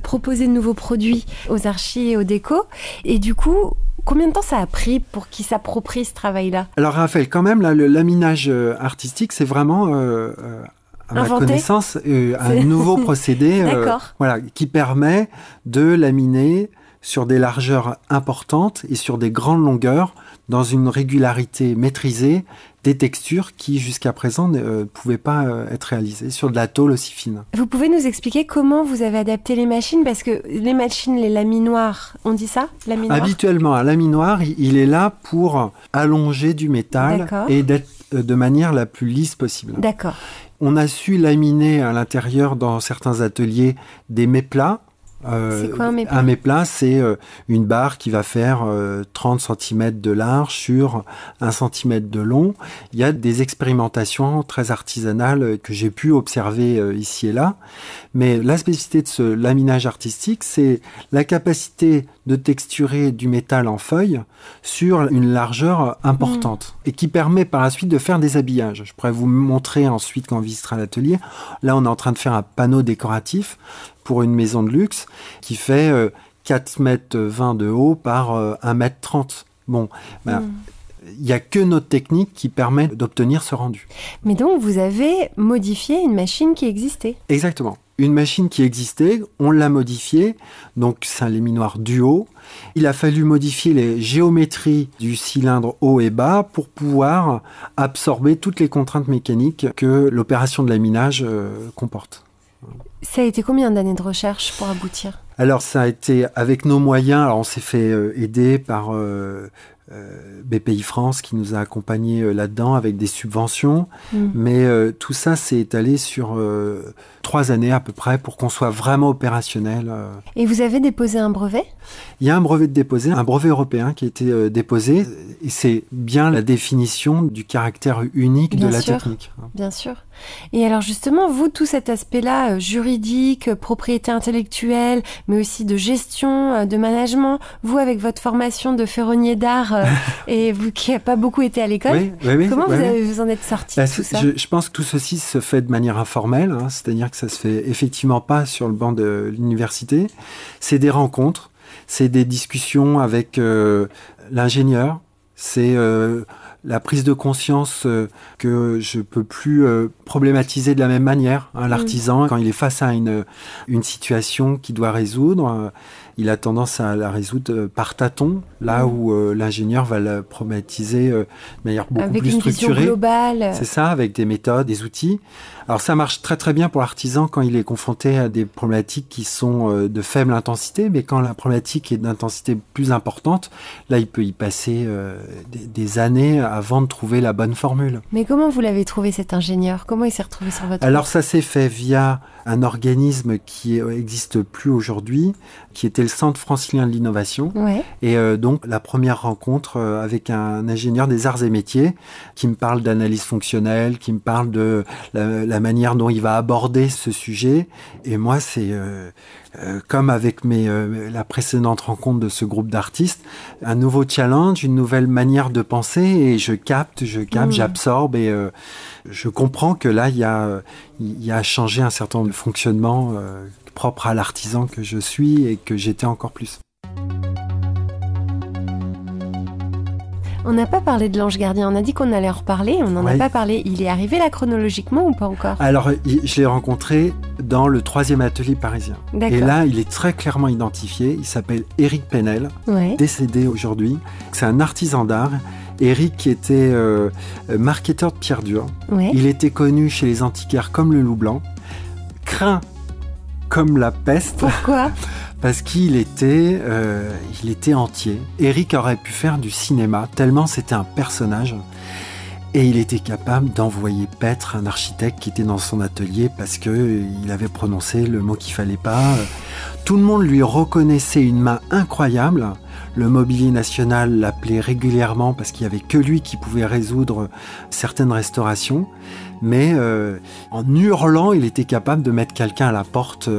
[SPEAKER 1] proposer de nouveaux produits aux archis et aux décos. Et du coup, combien de temps ça a pris pour qu'ils s'approprient ce travail-là?
[SPEAKER 2] Alors Raphaël, quand même, là, le laminage artistique, c'est vraiment, à ma connaissance, un nouveau procédé voilà, qui permet de laminer sur des largeurs importantes et sur des grandes longueurs, dans une régularité maîtrisée, des textures qui, jusqu'à présent, ne pouvaient pas être réalisées sur de la tôle aussi fine.
[SPEAKER 1] Vous pouvez nous expliquer comment vous avez adapté les machines? Parce que les machines, les laminoirs, on dit ça, laminoir?
[SPEAKER 2] Habituellement, un laminoir, il est là pour allonger du métal et d'être de manière la plus lisse possible.
[SPEAKER 1] D'accord.
[SPEAKER 2] On a su laminer à l'intérieur, dans certains ateliers, des méplats.
[SPEAKER 1] C'est quoi un méplat?
[SPEAKER 2] Un méplat, c'est une barre qui va faire 30 cm de large sur 1 cm de long. Il y a des expérimentations très artisanales que j'ai pu observer ici et là. Mais la spécificité de ce laminage artistique, c'est la capacité de texturer du métal en feuille sur une largeur importante et qui permet par la suite de faire des habillages. Je pourrais vous montrer ensuite quand on visitera l'atelier. Là, on est en train de faire un panneau décoratif pour une maison de luxe qui fait 4,20 m de haut par 1,30 m. Bon, il n'y a que notre technique qui permet d'obtenir ce rendu.
[SPEAKER 1] Mais donc, vous avez modifié une machine qui existait?
[SPEAKER 2] Exactement. Une machine qui existait, on l'a modifiée. Donc, c'est un laminoir duo. Il a fallu modifier les géométries du cylindre haut et bas pour pouvoir absorber toutes les contraintes mécaniques que l'opération de laminage comporte.
[SPEAKER 1] Ça a été combien d'années de recherche pour aboutir?
[SPEAKER 2] Alors, ça a été avec nos moyens. Alors, on s'est fait aider par BPI France qui nous a accompagnés là-dedans avec des subventions. Mais tout ça s'est étalé sur 3 années à peu près pour qu'on soit vraiment opérationnel.
[SPEAKER 1] Et vous avez déposé un brevet?
[SPEAKER 2] Il y a un brevet de déposé, un brevet européen qui a été déposé. Et c'est bien la définition du caractère unique de la technique.
[SPEAKER 1] Bien sûr. Et alors justement, vous, tout cet aspect-là, juridique, propriété intellectuelle, mais aussi de gestion, de management, vous, avec votre formation de ferronnier d'art, et vous qui n'avez pas beaucoup été à l'école, comment vous en êtes sorti de tout ça?
[SPEAKER 2] Je pense que tout ceci se fait de manière informelle, c'est-à-dire que ça se fait effectivement pas sur le banc de l'université. C'est des rencontres, c'est des discussions avec l'ingénieur, c'est la prise de conscience que je peux plus problématiser de la même manière. L'artisan, quand il est face à une situation qu'il doit résoudre, il a tendance à la résoudre par tâtons, là où l'ingénieur va la problématiser de manière beaucoup plus structurée.
[SPEAKER 1] Avec une vision globale.
[SPEAKER 2] C'est ça, avec des méthodes, des outils. Alors ça marche très très bien pour l'artisan quand il est confronté à des problématiques qui sont de faible intensité, mais quand la problématique est d'intensité plus importante, là il peut y passer des années avant de trouver la bonne formule.
[SPEAKER 1] Mais comment vous l'avez trouvé cet ingénieur? Comment il s'est retrouvé sur votre
[SPEAKER 2] Alors ça s'est fait via un organisme qui n'existe plus aujourd'hui, qui était le Centre francilien de l'innovation. Et donc la première rencontre avec un ingénieur des arts et métiers qui me parle d'analyse fonctionnelle, qui me parle de la manière dont il va aborder ce sujet. Et moi, c'est comme avec la précédente rencontre de ce groupe d'artistes, un nouveau challenge, une nouvelle manière de penser, et je capte, j'absorbe, et je comprends que là, il y a à changer un certain nombre de fonctionnements propres à l'artisan que je suis et que j'étais encore plus.
[SPEAKER 1] On n'a pas parlé de l'ange gardien, on a dit qu'on allait en reparler, on n'en a pas parlé. Il est arrivé là chronologiquement ou pas encore? Alors,
[SPEAKER 2] je l'ai rencontré dans le 3e atelier parisien. Et là, il est très clairement identifié. Il s'appelle Éric Penel, décédé aujourd'hui. C'est un artisan d'art. Éric qui était marketeur de pierre dure. Il était connu chez les antiquaires comme le loup blanc, craint comme la peste.
[SPEAKER 1] Pourquoi?
[SPEAKER 2] Parce qu'il était entier. Éric aurait pu faire du cinéma, tellement c'était un personnage. Et il était capable d'envoyer paître un architecte qui était dans son atelier parce qu'il avait prononcé le mot qu'il fallait pas. Tout le monde lui reconnaissait une main incroyable. Le Mobilier National l'appelait régulièrement parce qu'il n'y avait que lui qui pouvait résoudre certaines restaurations. Mais en hurlant, il était capable de mettre quelqu'un à la porte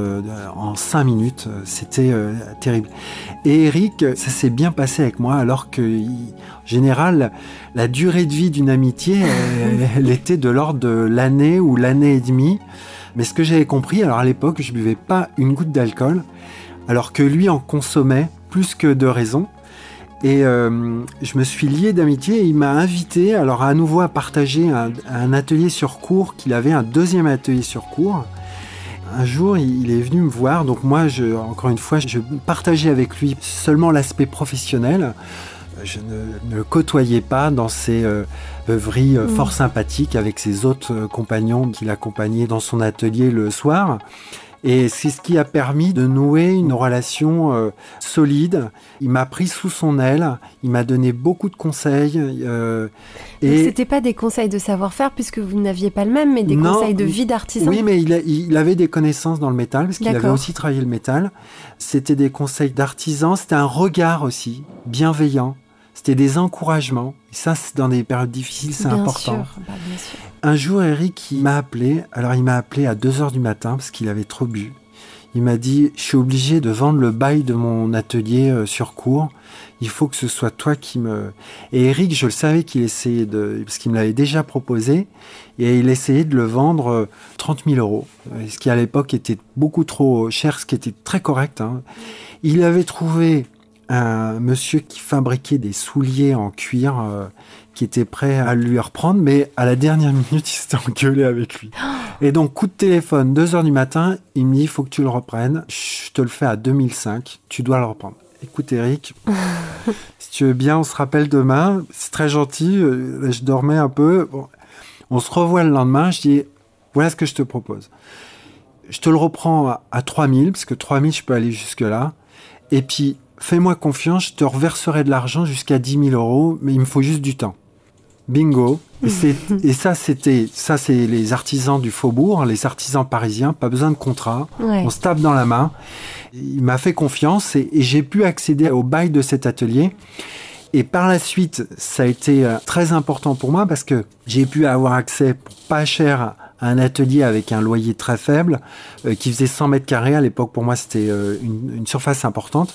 [SPEAKER 2] en 5 minutes. C'était terrible. Et Eric, ça s'est bien passé avec moi, alors que, en général, la durée de vie d'une amitié, elle était de l'ordre de l'année ou l'année et demie. Mais ce que j'avais compris, alors à l'époque, je ne buvais pas une goutte d'alcool, alors que lui en consommait plus que de raison. Et je me suis lié d'amitié et il m'a invité alors à nouveau à partager un atelier sur cours, qu'il avait un deuxième atelier sur cours. Un jour, il est venu me voir, donc moi, encore une fois, je partageais avec lui seulement l'aspect professionnel. Je ne le côtoyais pas dans ses œuvries fort sympathiques avec ses autres compagnons qui l'accompagnaient dans son atelier le soir. Et c'est ce qui a permis de nouer une relation solide. Il m'a pris sous son aile, il m'a donné beaucoup de conseils.
[SPEAKER 1] Et c'était pas des conseils de savoir-faire puisque vous n'aviez pas le même, mais des conseils de vie d'artisan.
[SPEAKER 2] Oui, mais il avait des connaissances dans le métal parce qu'il avait aussi travaillé le métal. C'était des conseils d'artisan, c'était un regard aussi bienveillant. C'était des encouragements. Et ça, dans des périodes difficiles, c'est important.
[SPEAKER 1] Bien sûr.
[SPEAKER 2] Un jour, Eric, il m'a appelé. Alors, il m'a appelé à 2h du matin parce qu'il avait trop bu. Il m'a dit, je suis obligé de vendre le bail de mon atelier sur cours. Il faut que ce soit toi qui me... Et Eric, je le savais qu'il essayait parce qu'il me l'avait déjà proposé. Et il essayait de le vendre 30 000 euros. Ce qui, à l'époque, était beaucoup trop cher, ce qui était très correct. Hein. Il avait trouvé un monsieur qui fabriquait des souliers en cuir qui était prêt à lui reprendre, mais à la dernière minute, il s'était engueulé avec lui. Et donc, coup de téléphone, 2h du matin, il me dit, il faut que tu le reprennes. Je te le fais à 2005, tu dois le reprendre. Écoute, Eric, si tu veux bien, on se rappelle demain. C'est très gentil, je dormais un peu. Bon, on se revoit le lendemain, je dis, voilà ce que je te propose. Je te le reprends à 3000, parce que 3000, je peux aller jusque-là. Et puis, fais-moi confiance, je te reverserai de l'argent jusqu'à 10 000 euros, mais il me faut juste du temps. Bingo. Et ça, c'est les artisans du faubourg, les artisans parisiens, pas besoin de contrat. Ouais. On se tape dans la main. Il m'a fait confiance et j'ai pu accéder au bail de cet atelier. Et par la suite, ça a été très important pour moi parce que j'ai pu avoir accès pour pas cher à un atelier avec un loyer très faible qui faisait 100 mètres carrés. À l'époque, pour moi, c'était une surface importante.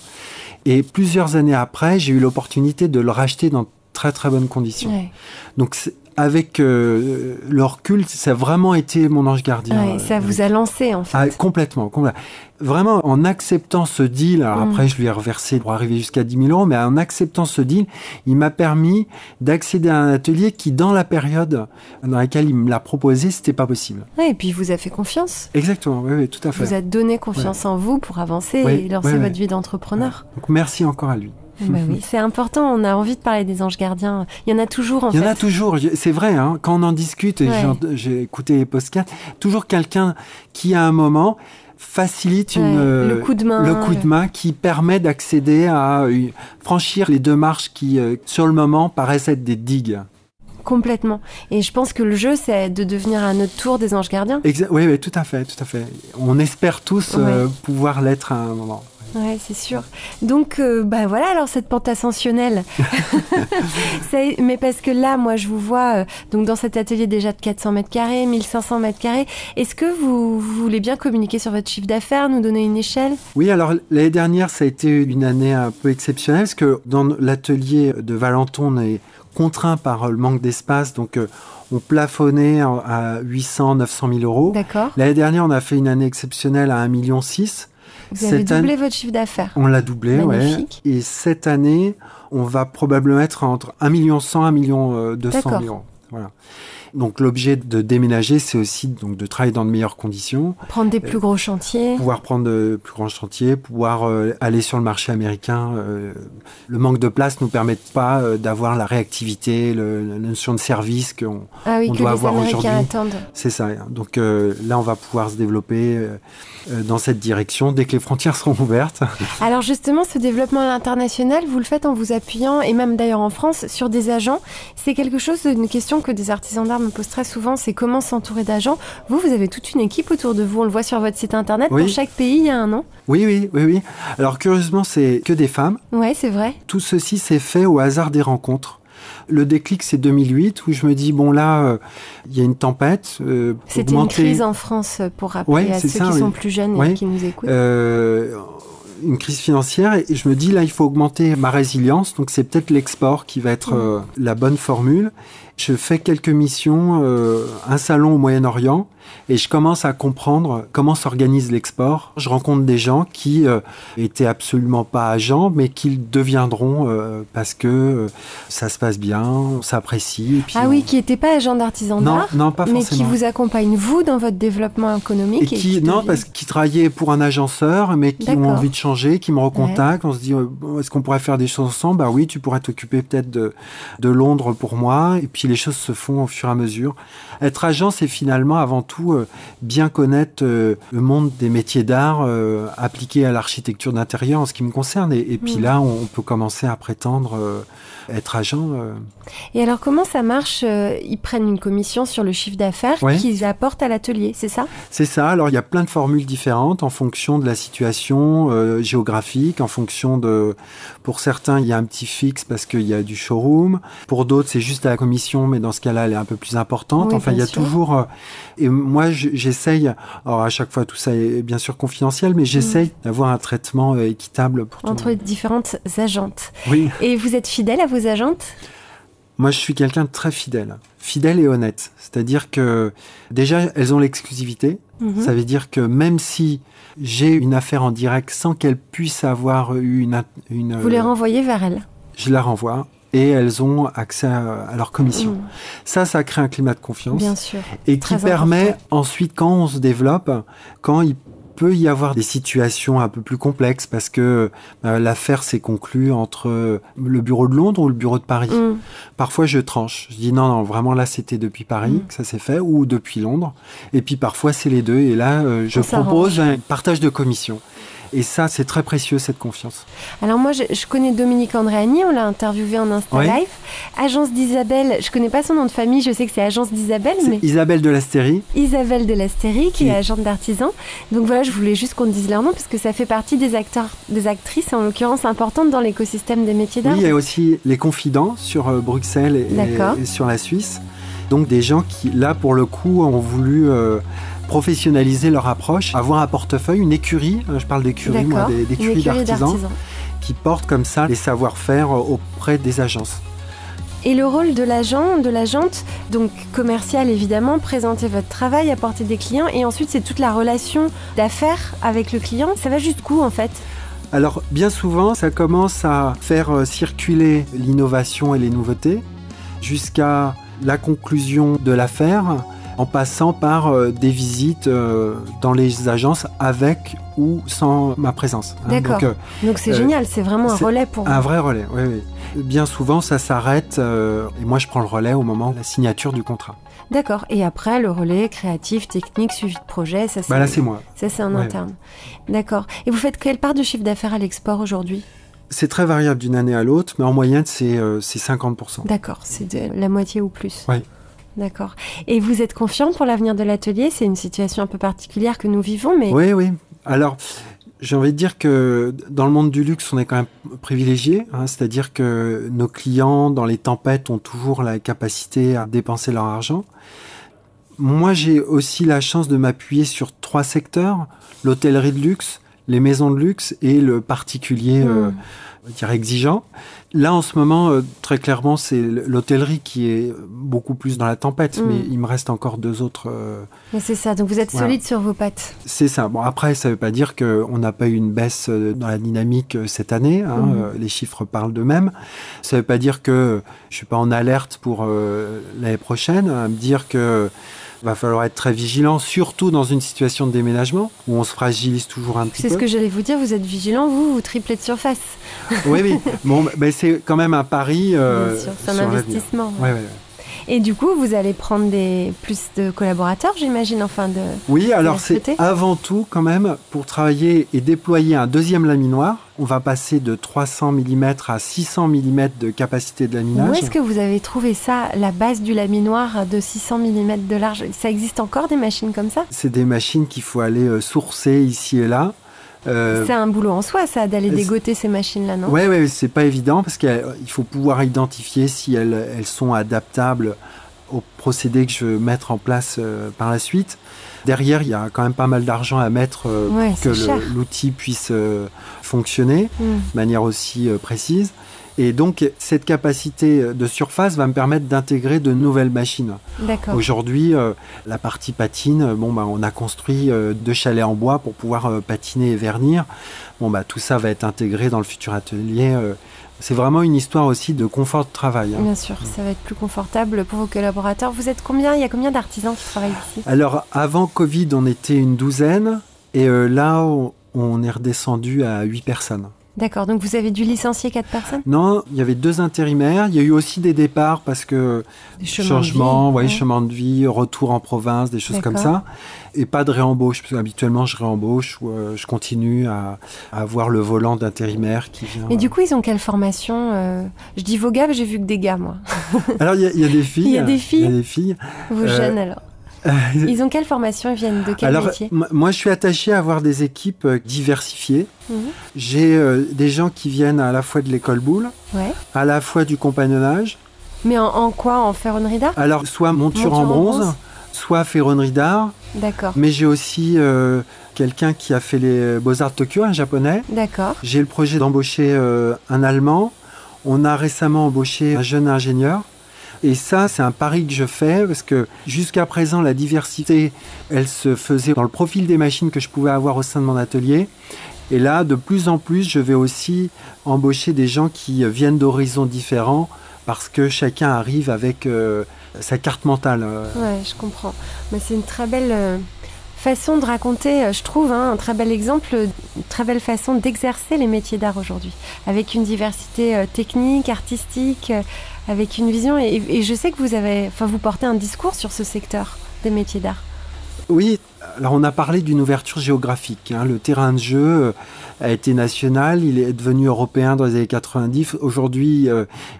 [SPEAKER 2] Et plusieurs années après, j'ai eu l'opportunité de le racheter dans très très bonnes conditions. Ouais. Donc avec le recul, ça a vraiment été mon ange gardien.
[SPEAKER 1] Ouais, ça vous a lancé en fait.
[SPEAKER 2] Ah, complètement. Vraiment, en acceptant ce deal, alors après je lui ai reversé pour arriver jusqu'à 10 000 euros, mais en acceptant ce deal, il m'a permis d'accéder à un atelier qui, dans la période dans laquelle il me l'a proposé, c'était pas possible.
[SPEAKER 1] Ouais, et puis il vous a fait confiance.
[SPEAKER 2] Exactement, oui, tout à fait.
[SPEAKER 1] Vous a donné confiance en vous pour avancer et lancer votre vie d'entrepreneur.
[SPEAKER 2] Ouais. Donc merci encore à lui.
[SPEAKER 1] Bah oui, c'est important, on a envie de parler des anges gardiens. Il y en a toujours en fait.
[SPEAKER 2] Il y en a toujours, c'est vrai, hein, quand on en discute, et j'ai écouté les podcasts, toujours quelqu'un qui à un moment facilite
[SPEAKER 1] le coup de main
[SPEAKER 2] qui permet d'accéder à franchir les 2 marches qui, sur le moment, paraissent être des digues.
[SPEAKER 1] Complètement. Et je pense que le jeu, c'est de devenir à notre tour des anges gardiens.
[SPEAKER 2] Oui, tout à fait. On espère tous pouvoir l'être à un moment.
[SPEAKER 1] Ouais, c'est sûr. Donc, voilà, alors cette pente ascensionnelle. Mais parce que là, moi, je vous vois donc dans cet atelier déjà de 400 mètres carrés, 1500 mètres carrés. Est-ce que vous voulez bien communiquer sur votre chiffre d'affaires, nous donner une échelle ?
[SPEAKER 2] Oui, alors l'année dernière, ça a été une année un peu exceptionnelle parce que dans l'atelier de Valenton, on est contraint par le manque d'espace, donc on plafonnait à 800, 900 000 euros.
[SPEAKER 1] D'accord.
[SPEAKER 2] L'année dernière, on a fait une année exceptionnelle à 1,6 million.
[SPEAKER 1] Vous avez doublé votre chiffre d'affaires.
[SPEAKER 2] On l'a doublé, oui. Et cette année, on va probablement être entre 1,1 million, 1,2 million d'euros. Voilà. Donc l'objet de déménager, c'est aussi donc, de travailler dans de meilleures conditions.
[SPEAKER 1] Prendre des plus gros chantiers.
[SPEAKER 2] Pouvoir prendre de plus grands chantiers, pouvoir aller sur le marché américain. Le manque de place ne nous permet pas d'avoir la réactivité, la notion de service qu'on doit avoir aujourd'hui. C'est ça. Donc là, on va pouvoir se développer dans cette direction dès que les frontières seront ouvertes.
[SPEAKER 1] Alors justement, ce développement à l'international, vous le faites en vous appuyant, et même d'ailleurs en France, sur des agents. C'est une question que des artisans d'art me posent très souvent, c'est comment s'entourer d'agents. Vous avez toute une équipe autour de vous, on le voit sur votre site internet.
[SPEAKER 2] Oui.
[SPEAKER 1] Pour chaque pays, il y a un nom.
[SPEAKER 2] Oui. Alors curieusement, c'est que des femmes.
[SPEAKER 1] Ouais, c'est vrai.
[SPEAKER 2] Tout ceci s'est fait au hasard des rencontres. Le déclic, c'est 2008, où je me dis, bon là, il y a une tempête.
[SPEAKER 1] C'était une crise en France, pour rappeler à ceux qui sont plus jeunes et qui nous écoutent.
[SPEAKER 2] Une crise financière, et je me dis, là, il faut augmenter ma résilience. Donc, c'est peut-être l'export qui va être la bonne formule. Je fais quelques missions, un salon au Moyen-Orient, et je commence à comprendre comment s'organise l'export. Je rencontre des gens qui étaient absolument pas agents, mais qui deviendront parce que ça se passe bien, on s'apprécie. Et puis
[SPEAKER 1] oui, qui n'étaient pas agents d'artisans d'art,
[SPEAKER 2] non, pas forcément.
[SPEAKER 1] Mais qui vous accompagnent, vous, dans votre développement économique.
[SPEAKER 2] Parce qu'ils travaillaient pour un agenceur, mais qui ont envie de changer, qui me recontactent. On se dit, est-ce qu'on pourrait faire des choses ensemble ? Bah oui, tu pourrais t'occuper peut-être de Londres pour moi. Et puis les choses se font au fur et à mesure. Être agent, c'est finalement avant tout bien connaître le monde des métiers d'art appliqués à l'architecture d'intérieur en ce qui me concerne. Et puis là, on peut commencer à prétendre être agent.
[SPEAKER 1] Et alors, comment ça marche ? Ils prennent une commission sur le chiffre d'affaires qu'ils apportent à l'atelier, c'est ça ?
[SPEAKER 2] C'est ça. Alors, il y a plein de formules différentes en fonction de la situation géographique, en fonction de... Pour certains, il y a un petit fixe parce qu'il y a du showroom. Pour d'autres, c'est juste la commission, mais dans ce cas-là, elle est un peu plus importante.
[SPEAKER 1] Oui,
[SPEAKER 2] enfin, il y a toujours... Et moi, j'essaye... Alors, à chaque fois, tout ça est bien sûr confidentiel, mais j'essaye d'avoir un traitement équitable pour tout le monde.
[SPEAKER 1] Entre différentes agentes.
[SPEAKER 2] Oui.
[SPEAKER 1] Et vous êtes fidèle à vos agentes ?
[SPEAKER 2] Moi, je suis quelqu'un de très fidèle et honnête. C'est-à-dire que, déjà, elles ont l'exclusivité. Ça veut dire que même si j'ai une affaire en direct sans qu'elles puissent avoir eu une...
[SPEAKER 1] Vous les renvoyez vers elles ?
[SPEAKER 2] Je la renvoie. Et elles ont accès à leur commission. Ça crée un climat de confiance.
[SPEAKER 1] Bien sûr.
[SPEAKER 2] Et qui permet ensuite, quand on se développe, quand il peut y avoir des situations un peu plus complexes, parce que l'affaire s'est conclue entre le bureau de Londres ou le bureau de Paris. Parfois, je tranche. Je dis non, vraiment, là, c'était depuis Paris que ça s'est fait, ou depuis Londres. Et puis, parfois, c'est les deux. Et là, je propose un partage de commission. Et ça, c'est très précieux, cette confiance.
[SPEAKER 1] Alors moi, je connais Dominique Andréani, on l'a interviewé en Insta Live. Agence d'Isabelle, je connais pas son nom de famille, je sais que c'est Agence d'Isabelle. Mais...
[SPEAKER 2] Isabelle de l'Astérie.
[SPEAKER 1] Isabelle de l'Astérie, qui est agente d'artisans. Donc voilà, je voulais juste qu'on dise leur nom, parce que ça fait partie des acteurs, des actrices, en l'occurrence, importantes dans l'écosystème des métiers d'art.
[SPEAKER 2] Oui, il y a aussi les confidents sur Bruxelles et sur la Suisse. Donc des gens qui, là, pour le coup, ont voulu... professionnaliser leur approche, avoir un portefeuille, une écurie, je parle d'écurie, moi, d'écurie d'artisans, qui portent comme ça les savoir-faire auprès des agences.
[SPEAKER 1] Et le rôle de l'agent, de l'agente, donc commercial évidemment, présenter votre travail, apporter des clients, et ensuite c'est toute la relation d'affaires avec le client. Ça va jusqu'où en fait ?
[SPEAKER 2] Alors bien souvent, ça commence à faire circuler l'innovation et les nouveautés jusqu'à la conclusion de l'affaire, en passant par des visites dans les agences avec ou sans ma présence.
[SPEAKER 1] D'accord. Donc c'est génial, c'est vraiment un relais pour vous.
[SPEAKER 2] Un vrai relais, oui. Bien souvent, ça s'arrête et moi, je prends le relais au moment de la signature du contrat.
[SPEAKER 1] D'accord. Et après, le relais créatif, technique, suivi de projet, ça c'est...
[SPEAKER 2] là, c'est moi.
[SPEAKER 1] Ça, c'est en interne. D'accord. Et vous faites quelle part de chiffre d'affaires à l'export aujourd'hui ?
[SPEAKER 2] C'est très variable d'une année à l'autre, mais en moyenne, c'est 50%.
[SPEAKER 1] D'accord. C'est de la moitié ou plus.
[SPEAKER 2] Oui.
[SPEAKER 1] D'accord. Et vous êtes confiant pour l'avenir de l'atelier ? C'est une situation un peu particulière que nous vivons, mais...
[SPEAKER 2] Oui. Alors, j'ai envie de dire que dans le monde du luxe, on est quand même privilégié. C'est-à-dire que nos clients, dans les tempêtes, ont toujours la capacité à dépenser leur argent. Moi, j'ai aussi la chance de m'appuyer sur 3 secteurs. L'hôtellerie de luxe, les maisons de luxe et le particulier exigeant. Là, en ce moment, très clairement, c'est l'hôtellerie qui est beaucoup plus dans la tempête, mais il me reste encore 2 autres...
[SPEAKER 1] C'est ça, donc vous êtes solide sur vos pattes.
[SPEAKER 2] C'est ça. Bon, après, ça ne veut pas dire qu'on n'a pas eu une baisse dans la dynamique cette année. Les chiffres parlent d'eux-mêmes. Ça ne veut pas dire que je ne suis pas en alerte pour l'année prochaine, à me dire que... va falloir être très vigilant, surtout dans une situation de déménagement où on se fragilise toujours un petit peu.
[SPEAKER 1] C'est ce que j'allais vous dire, vous êtes vigilant, vous triplez de surface.
[SPEAKER 2] Oui. Bon, c'est quand même un pari.
[SPEAKER 1] Bien sûr, c'est un investissement.
[SPEAKER 2] Ouais.
[SPEAKER 1] Et du coup, vous allez prendre plus de collaborateurs, j'imagine,
[SPEAKER 2] Oui, alors c'est avant tout quand même pour travailler et déployer un deuxième laminoir. On va passer de 300 mm à 600 mm de capacité de laminage.
[SPEAKER 1] Où est-ce que vous avez trouvé ça, la base du laminoir de 600 mm de large? Ça existe encore des machines comme ça?
[SPEAKER 2] C'est des machines qu'il faut aller sourcer ici et là.
[SPEAKER 1] C'est un boulot en soi, ça, d'aller dégoter ces machines-là, non?
[SPEAKER 2] Oui, c'est pas évident parce qu'il faut pouvoir identifier si elles sont adaptables au procédé que je veux mettre en place par la suite. Derrière, il y a quand même pas mal d'argent à mettre pour que l'outil puisse fonctionner de manière aussi précise. Et donc, cette capacité de surface va me permettre d'intégrer de nouvelles machines.
[SPEAKER 1] D'accord.
[SPEAKER 2] Aujourd'hui, la partie patine, on a construit 2 chalets en bois pour pouvoir patiner et vernir. Tout ça va être intégré dans le futur atelier. C'est vraiment une histoire aussi de confort de travail.
[SPEAKER 1] Bien sûr, ça va être plus confortable pour vos collaborateurs. Vous êtes combien? Il y a combien d'artisans qui travaillent ici?
[SPEAKER 2] Alors, avant Covid, on était une 12aine. Et là, on est redescendu à 8 personnes.
[SPEAKER 1] D'accord, donc vous avez dû licencier 4 personnes?
[SPEAKER 2] Non, il y avait 2 intérimaires. Il y a eu aussi des départs parce que changement de vie, retour en province, des choses comme ça. Et pas de réembauche, parce qu'habituellement je réembauche ou je continue à avoir le volant d'intérimaire qui vient.
[SPEAKER 1] Mais du coup, ils ont quelle formation? Je dis vos gars, j'ai vu que des gars, moi.
[SPEAKER 2] Alors, il y a des filles.
[SPEAKER 1] Il y a des filles?
[SPEAKER 2] Il y a des filles.
[SPEAKER 1] Vous jeunes, alors? Ils ont quelle formation? Ils viennent de quel métier?
[SPEAKER 2] Moi, je suis attaché à avoir des équipes diversifiées. J'ai des gens qui viennent à la fois de l'école Boulle, à la fois du compagnonnage.
[SPEAKER 1] Mais en quoi? En ferronnerie d'art?
[SPEAKER 2] Alors, soit monture en bronze, soit ferronnerie d'art.
[SPEAKER 1] D'accord.
[SPEAKER 2] Mais j'ai aussi quelqu'un qui a fait les Beaux-Arts de Tokyo, un japonais.
[SPEAKER 1] D'accord.
[SPEAKER 2] J'ai le projet d'embaucher un Allemand. On a récemment embauché un jeune ingénieur. Et ça, c'est un pari que je fais parce que jusqu'à présent, la diversité, elle se faisait dans le profil des machines que je pouvais avoir au sein de mon atelier. Et là, de plus en plus, je vais aussi embaucher des gens qui viennent d'horizons différents parce que chacun arrive avec sa carte mentale.
[SPEAKER 1] Ouais, je comprends. Mais c'est une très belle façon de raconter, je trouve, un très bel exemple, une très belle façon d'exercer les métiers d'art aujourd'hui, avec une diversité technique, artistique, avec une vision. Et je sais que vous portez un discours sur ce secteur des métiers d'art.
[SPEAKER 2] Oui, alors on a parlé d'une ouverture géographique. Le terrain de jeu a été national, il est devenu européen dans les années 90. Aujourd'hui,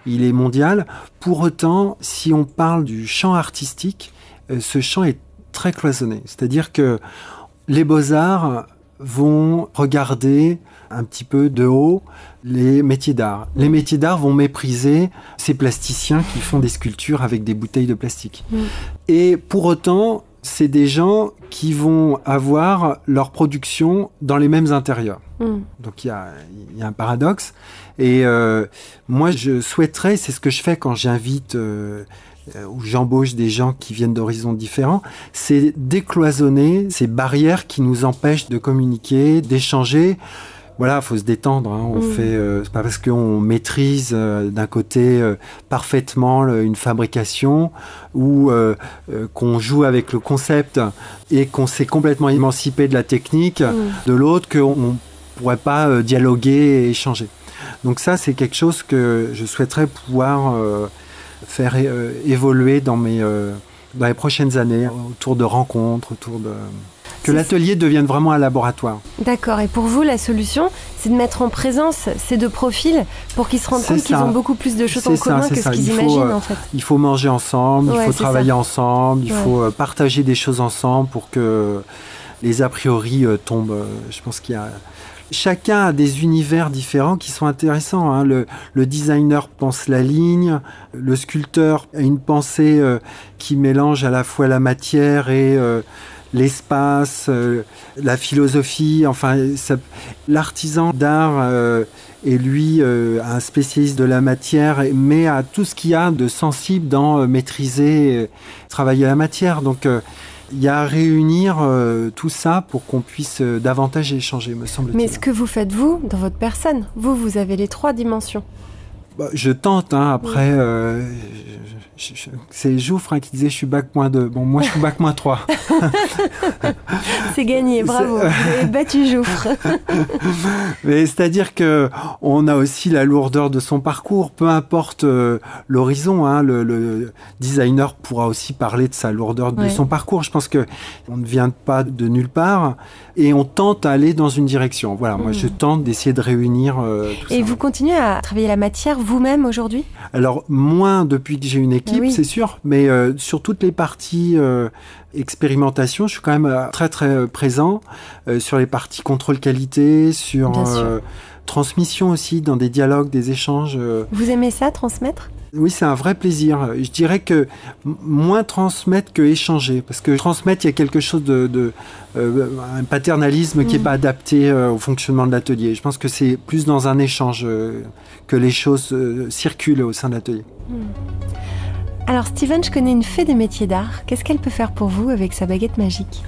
[SPEAKER 2] il est mondial. Pour autant, si on parle du champ artistique, ce champ est très cloisonné. C'est-à-dire que les beaux-arts vont regarder un petit peu de haut les métiers d'art. Les métiers d'art vont mépriser ces plasticiens qui font des sculptures avec des bouteilles de plastique. Et pour autant, c'est des gens qui vont avoir leur production dans les mêmes intérieurs. Donc il y a un paradoxe. Et moi, je souhaiterais, c'est ce que je fais quand j'invite où j'embauche des gens qui viennent d'horizons différents, c'est décloisonner ces barrières qui nous empêchent de communiquer, d'échanger. Voilà, il faut se détendre. On fait, c'est pas parce qu'on maîtrise d'un côté parfaitement une fabrication ou qu'on joue avec le concept et qu'on s'est complètement émancipé de la technique, de l'autre qu'on ne pourrait pas dialoguer et échanger. Donc ça, c'est quelque chose que je souhaiterais pouvoir faire évoluer dans les prochaines années, autour de rencontres, que l'atelier devienne vraiment un laboratoire.
[SPEAKER 1] D'accord. Et pour vous, la solution, c'est de mettre en présence ces 2 profils pour qu'ils se rendent compte qu'ils ont beaucoup plus de choses en commun que ce qu'ils imaginent, en fait.
[SPEAKER 2] Il faut manger ensemble, il faut travailler ensemble, il faut partager des choses ensemble pour que les a priori tombent. Je pense qu'il y a... Chacun a des univers différents qui sont intéressants. Le designer pense la ligne, le sculpteur a une pensée qui mélange à la fois la matière et l'espace, la philosophie. Enfin, l'artisan d'art est lui un spécialiste de la matière, mais à tout ce qu'il y a de sensible dans maîtriser, travailler la matière. Donc, il y a à réunir tout ça pour qu'on puisse davantage échanger, me semble-t-il.
[SPEAKER 1] Mais ce que vous faites, vous, dans votre personne, vous avez les 3 dimensions.
[SPEAKER 2] Je tente, après, C'est Jouffre qui disait je suis bac -2. Bon, moi je suis bac -3.
[SPEAKER 1] C'est gagné, bravo. Vous avez battu Jouffre.
[SPEAKER 2] Mais c'est-à-dire que on a aussi la lourdeur de son parcours, peu importe l'horizon. Hein, le designer pourra aussi parler de sa lourdeur de son parcours. Je pense que on ne vient pas de nulle part et on tente à aller dans une direction. Voilà, moi je tente d'essayer de réunir tout ça.
[SPEAKER 1] Et vous continuez à travailler la matière vous-même aujourd'hui ?
[SPEAKER 2] Alors moins depuis que j'ai une équipe, c'est sûr, mais sur toutes les parties expérimentation, je suis quand même très très présent sur les parties contrôle qualité, sur transmission aussi, dans des dialogues, des échanges.
[SPEAKER 1] Vous aimez ça, transmettre ?
[SPEAKER 2] Oui, c'est un vrai plaisir. Je dirais que moins transmettre que échanger, parce que transmettre, il y a quelque chose un paternalisme qui n'est pas adapté au fonctionnement de l'atelier. Je pense que c'est plus dans un échange que les choses circulent au sein de l'atelier.
[SPEAKER 1] Alors Steven, je connais une fée des métiers d'art. Qu'est-ce qu'elle peut faire pour vous avec sa baguette magique ?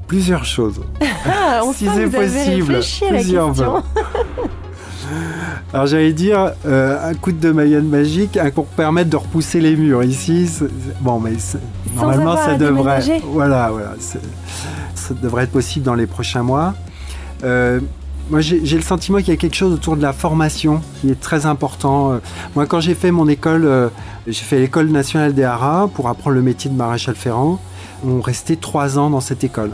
[SPEAKER 2] Plusieurs choses.
[SPEAKER 1] Si c'est possible, plusieurs vœux.
[SPEAKER 2] Alors j'allais dire un coup de baguette magique pour permettre de repousser les murs. Ici, bon, mais normalement ça devrait, voilà, ça devrait être possible dans les prochains mois. Moi, j'ai le sentiment qu'il y a quelque chose autour de la formation qui est très important. Moi, quand j'ai fait mon école, j'ai fait l'école nationale des haras pour apprendre le métier de maréchal ferrant. On restait 3 ans dans cette école.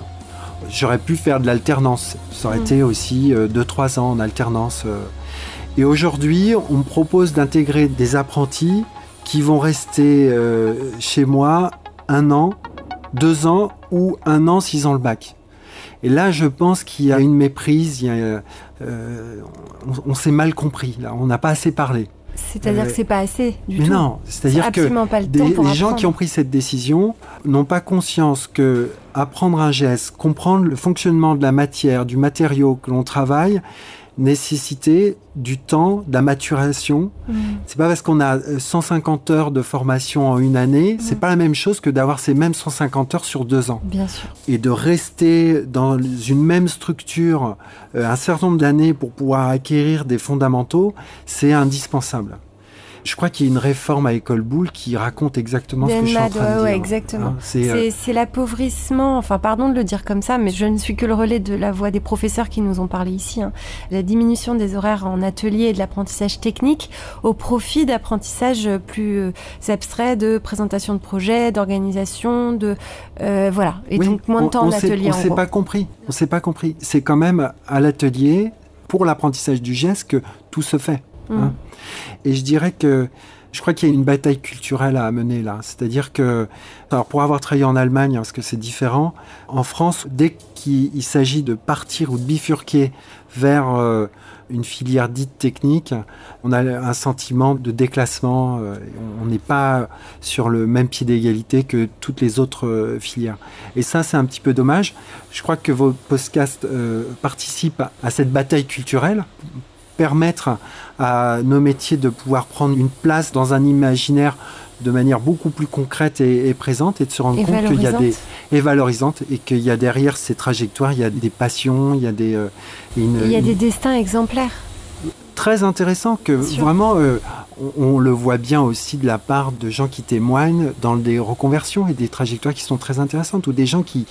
[SPEAKER 2] J'aurais pu faire de l'alternance. Ça aurait été aussi 2-3 ans en alternance. Et aujourd'hui, on me propose d'intégrer des apprentis qui vont rester chez moi 1 an, 2 ans ou 1 an s'ils ont le bac. Et là, je pense qu'il y a une méprise, on s'est mal compris, là, on n'a pas assez parlé.
[SPEAKER 1] C'est-à-dire que c'est pas assez du tout.
[SPEAKER 2] Non, c'est-à-dire que les gens qui ont pris cette décision n'ont pas conscience que apprendre un geste, comprendre le fonctionnement de la matière, du matériau que l'on travaille, nécessiter du temps, de la maturation. C'est pas parce qu'on a 150 heures de formation en une année, c'est pas la même chose que d'avoir ces mêmes 150 heures sur 2 ans.
[SPEAKER 1] Bien sûr.
[SPEAKER 2] Et de rester dans une même structure un certain nombre d'années pour pouvoir acquérir des fondamentaux, c'est indispensable. Je crois qu'il y a une réforme à École Boulle qui raconte exactement ce que je suis en train de dire.
[SPEAKER 1] Exactement.
[SPEAKER 2] Hein,
[SPEAKER 1] c'est l'appauvrissement, enfin pardon de le dire comme ça, mais je ne suis que le relais de la voix des professeurs qui nous ont parlé ici. Hein. La diminution des horaires en atelier et de l'apprentissage technique au profit d'apprentissage plus abstrait, de présentation de projets, d'organisation, voilà. Et donc moins de temps en atelier.
[SPEAKER 2] On ne s'est pas compris. C'est quand même à l'atelier, pour l'apprentissage du geste, que tout se fait. Hein. Et je dirais que je crois qu'il y a une bataille culturelle à mener là. C'est-à-dire que, alors pour avoir travaillé en Allemagne, parce que c'est différent, en France, dès qu'il s'agit de partir ou de bifurquer vers une filière dite technique, on a un sentiment de déclassement. On n'est pas sur le même pied d'égalité que toutes les autres filières. Et ça, c'est un petit peu dommage. Je crois que vos podcasts participent à cette bataille culturelle, permettre à nos métiers de pouvoir prendre une place dans un imaginaire de manière beaucoup plus concrète et présente, et de se rendre compte qu'il y a et valorisante, et qu'il y a derrière ces trajectoires, il y a des passions, il y a des
[SPEAKER 1] des destins exemplaires.
[SPEAKER 2] Très intéressant que vraiment on le voit bien aussi de la part de gens qui témoignent dans des reconversions et des trajectoires qui sont très intéressantes, ou des gens qui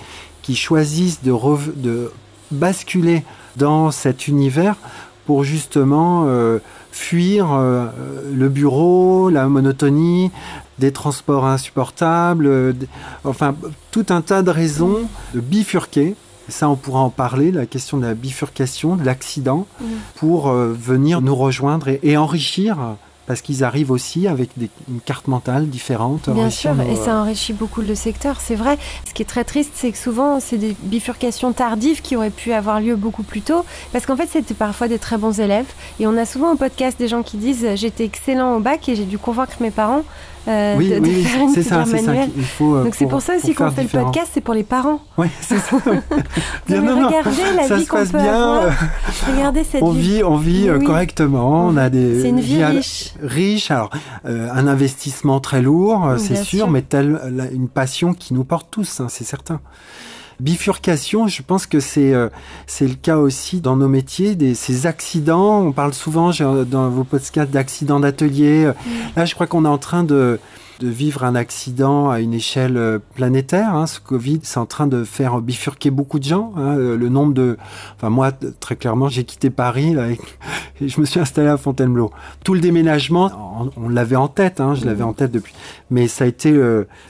[SPEAKER 2] choisissent de basculer dans cet univers pour justement fuir le bureau, la monotonie, des transports insupportables, enfin tout un tas de raisons de bifurquer. Ça, on pourra en parler, la question de la bifurcation, de l'accident, pour venir nous rejoindre et enrichir, parce qu'ils arrivent aussi avec une carte mentale différente.
[SPEAKER 1] Bien sûr, et ça enrichit beaucoup le secteur, c'est vrai. Ce qui est très triste, c'est que souvent, c'est des bifurcations tardives qui auraient pu avoir lieu beaucoup plus tôt, parce qu'en fait, c'était parfois des très bons élèves. Et on a souvent au podcast des gens qui disent « j'étais excellent au bac et j'ai dû convaincre mes parents de faire une filière manuelle ». Donc c'est pour ça aussi qu'on fait le podcast, c'est pour les parents.
[SPEAKER 2] Oui, c'est ça.
[SPEAKER 1] Regardez la vie qu'on peut avoir. Regardez cette vie.
[SPEAKER 2] On vit correctement. On a
[SPEAKER 1] c'est une vie
[SPEAKER 2] riche. Alors, un investissement très lourd, c'est sûr, mais une passion qui nous porte tous, hein, c'est certain. Bifurcation, je pense que c'est le cas aussi dans nos métiers, ces accidents. On parle souvent dans vos podcasts d'accidents d'atelier. Là, je crois qu'on est en train de vivre un accident à une échelle planétaire. Ce Covid, c'est en train de faire bifurquer beaucoup de gens. Le nombre de... Enfin, moi, très clairement, j'ai quitté Paris là, et je me suis installé à Fontainebleau. Tout le déménagement, on l'avait en tête, je l'avais en tête depuis. Mais ça a été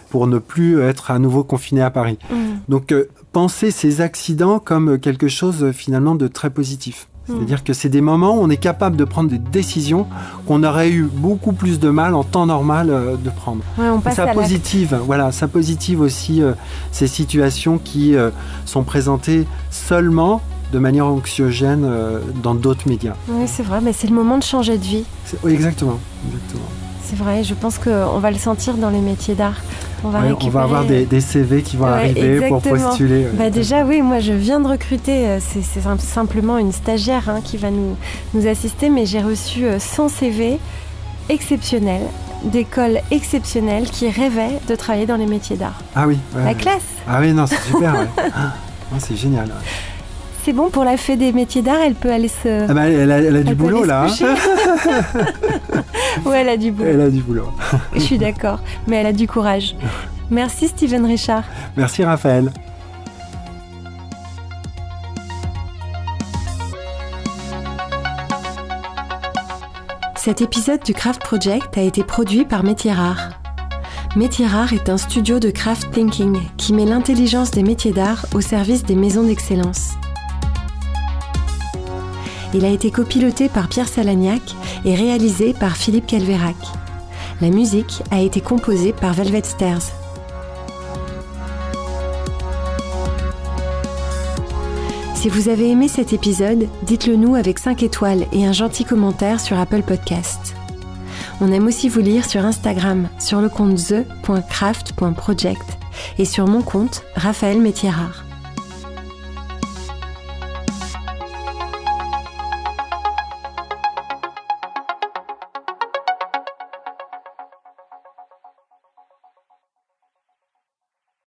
[SPEAKER 2] pour ne plus être à nouveau confiné à Paris. Donc, penser ces accidents comme quelque chose finalement de très positif. C'est-à-dire que c'est des moments où on est capable de prendre des décisions qu'on aurait eu beaucoup plus de mal en temps normal de prendre.
[SPEAKER 1] Ouais, on passe
[SPEAKER 2] ça positive, voilà, ça positive aussi ces situations qui sont présentées seulement de manière anxiogène dans d'autres médias.
[SPEAKER 1] Oui, c'est vrai, mais c'est le moment de changer de vie.
[SPEAKER 2] Oui, exactement.
[SPEAKER 1] C'est vrai, je pense qu'on va le sentir dans les métiers d'art. On va
[SPEAKER 2] avoir des CV qui vont arriver
[SPEAKER 1] exactement.
[SPEAKER 2] Pour postuler.
[SPEAKER 1] Déjà, oui, moi je viens de recruter, c'est simplement une stagiaire qui va nous assister, mais j'ai reçu 100 CV exceptionnels, d'écoles exceptionnelles qui rêvaient de travailler dans les métiers d'art.
[SPEAKER 2] Ah oui.
[SPEAKER 1] La classe.
[SPEAKER 2] Ah oui, non, c'est super. C'est génial. Ouais.
[SPEAKER 1] C'est bon pour la fée des métiers d'art, elle peut aller se...
[SPEAKER 2] Ah bah, elle a du boulot là.
[SPEAKER 1] Ouais, elle a du boulot.
[SPEAKER 2] Elle a du boulot.
[SPEAKER 1] Je suis d'accord, mais elle a du courage. Merci Steven Richard.
[SPEAKER 2] Merci Raphaël.
[SPEAKER 1] Cet épisode du Craft Project a été produit par Métiers Rares. Métiers Rares est un studio de craft thinking qui met l'intelligence des métiers d'art au service des maisons d'excellence. Il a été copiloté par Pierre Salagnac et réalisé par Philippe Calvérac. La musique a été composée par Velvet Stairs. Si vous avez aimé cet épisode, dites-le nous avec 5 étoiles et un gentil commentaire sur Apple Podcast. On aime aussi vous lire sur Instagram, sur le compte the.craft.project et sur mon compte Raphaël Métiers Rares.